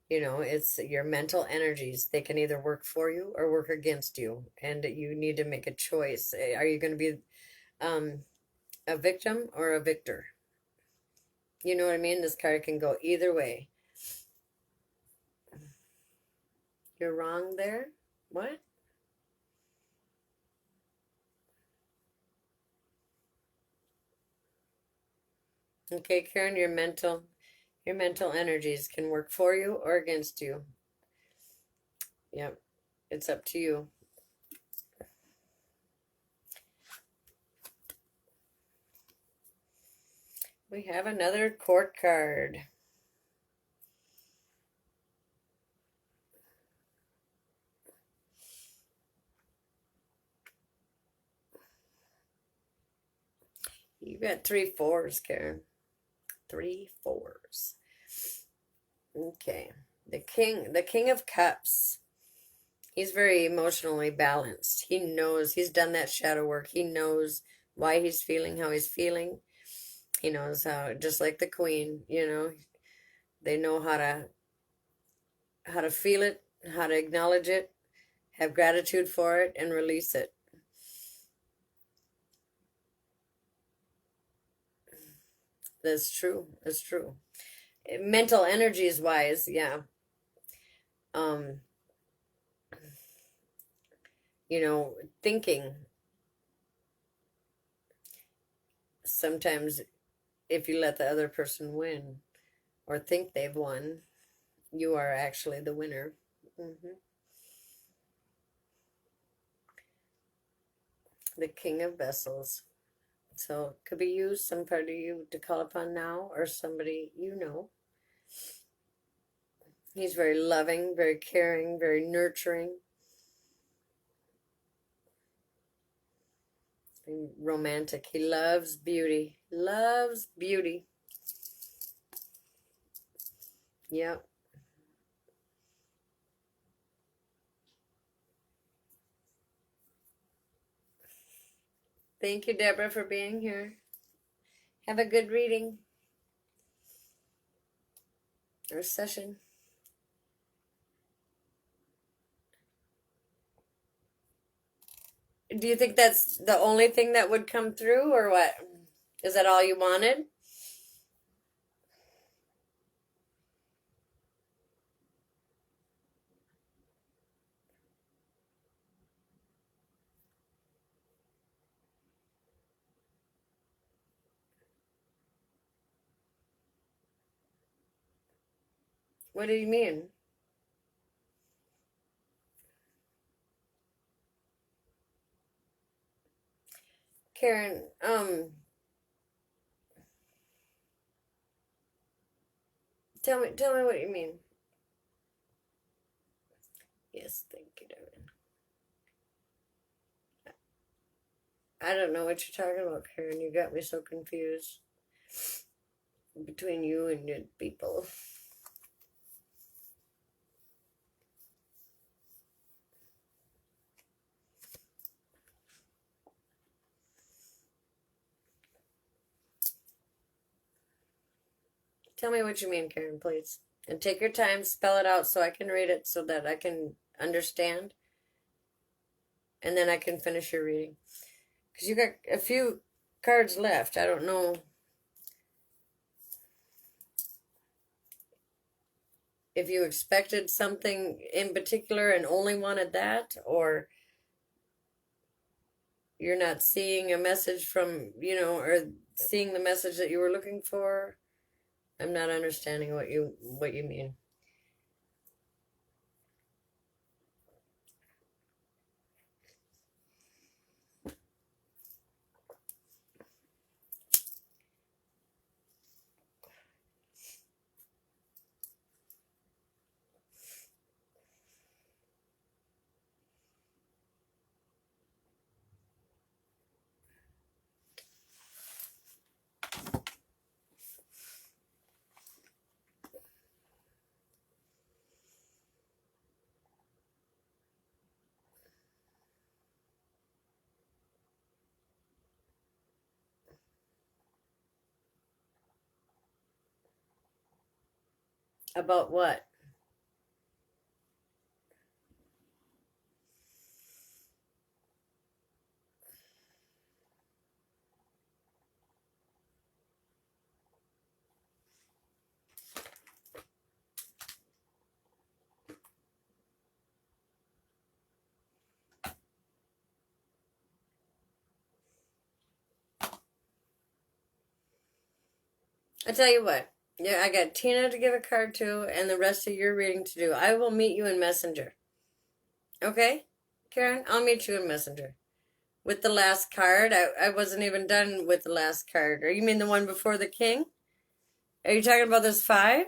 It's your mental energies. They can either work for you or work against you, and you need to make a choice. Are you going to be a victim or a victor? You know what I mean? This card can go either way. You're wrong there? What? Okay, Karen, your mental energies can work for you or against you. Yep, it's up to you. We have another court card. You got 3 4s, Karen. 3 4s. Okay. The King of Cups. He's very emotionally balanced. He knows, he's done that shadow work. He knows why he's feeling how he's feeling. He knows how, just like the Queen, they know how to feel it, how to acknowledge it, have gratitude for it, and release it. That's true. That's true. Mental energies wise, yeah. Thinking. Sometimes if you let the other person win or think they've won, you are actually the winner. The King of Vessels. So it could be you, some part of you to call upon now, or somebody you know. He's very loving, very caring, very nurturing. Romantic. He loves beauty. Loves beauty. Yep. Thank you, Deborah, for being here. Have a good reading or session. Do you think that's the only thing that would come through, or what? Is that all you wanted? What do you mean? Karen, tell me what you mean. Yes, thank you, Devin. I don't know what you're talking about, Karen. You got me so confused between you and your people. Tell me what you mean, Karen, please. And take your time, spell it out so I can read it so that I can understand. And then I can finish your reading. Because you got a few cards left. I don't know. if you expected something in particular and only wanted that, or you're not seeing a message from, or seeing the message that you were looking for. I'm not understanding what you mean. About what? I tell you what. Yeah, I got Tina to give a card to, and the rest of your reading to do. I will meet you in Messenger. Okay, Karen, I'll meet you in Messenger. With the last card, I wasn't even done with the last card. Or you mean the one before the king? Are you talking about this 5?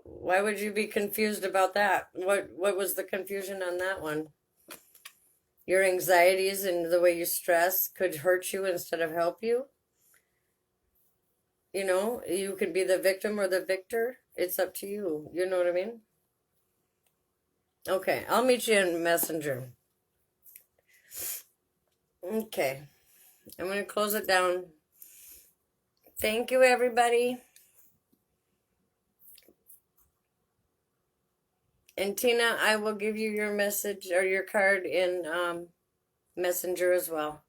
Why would you be confused about that? What was the confusion on that one? Your anxieties and the way you stress could hurt you instead of help you? You could be the victim or the victor. It's up to you. You know what I mean? Okay, I'll meet you in Messenger. Okay, I'm going to close it down. Thank you, everybody. And Tina, I will give you your message or your card in Messenger as well.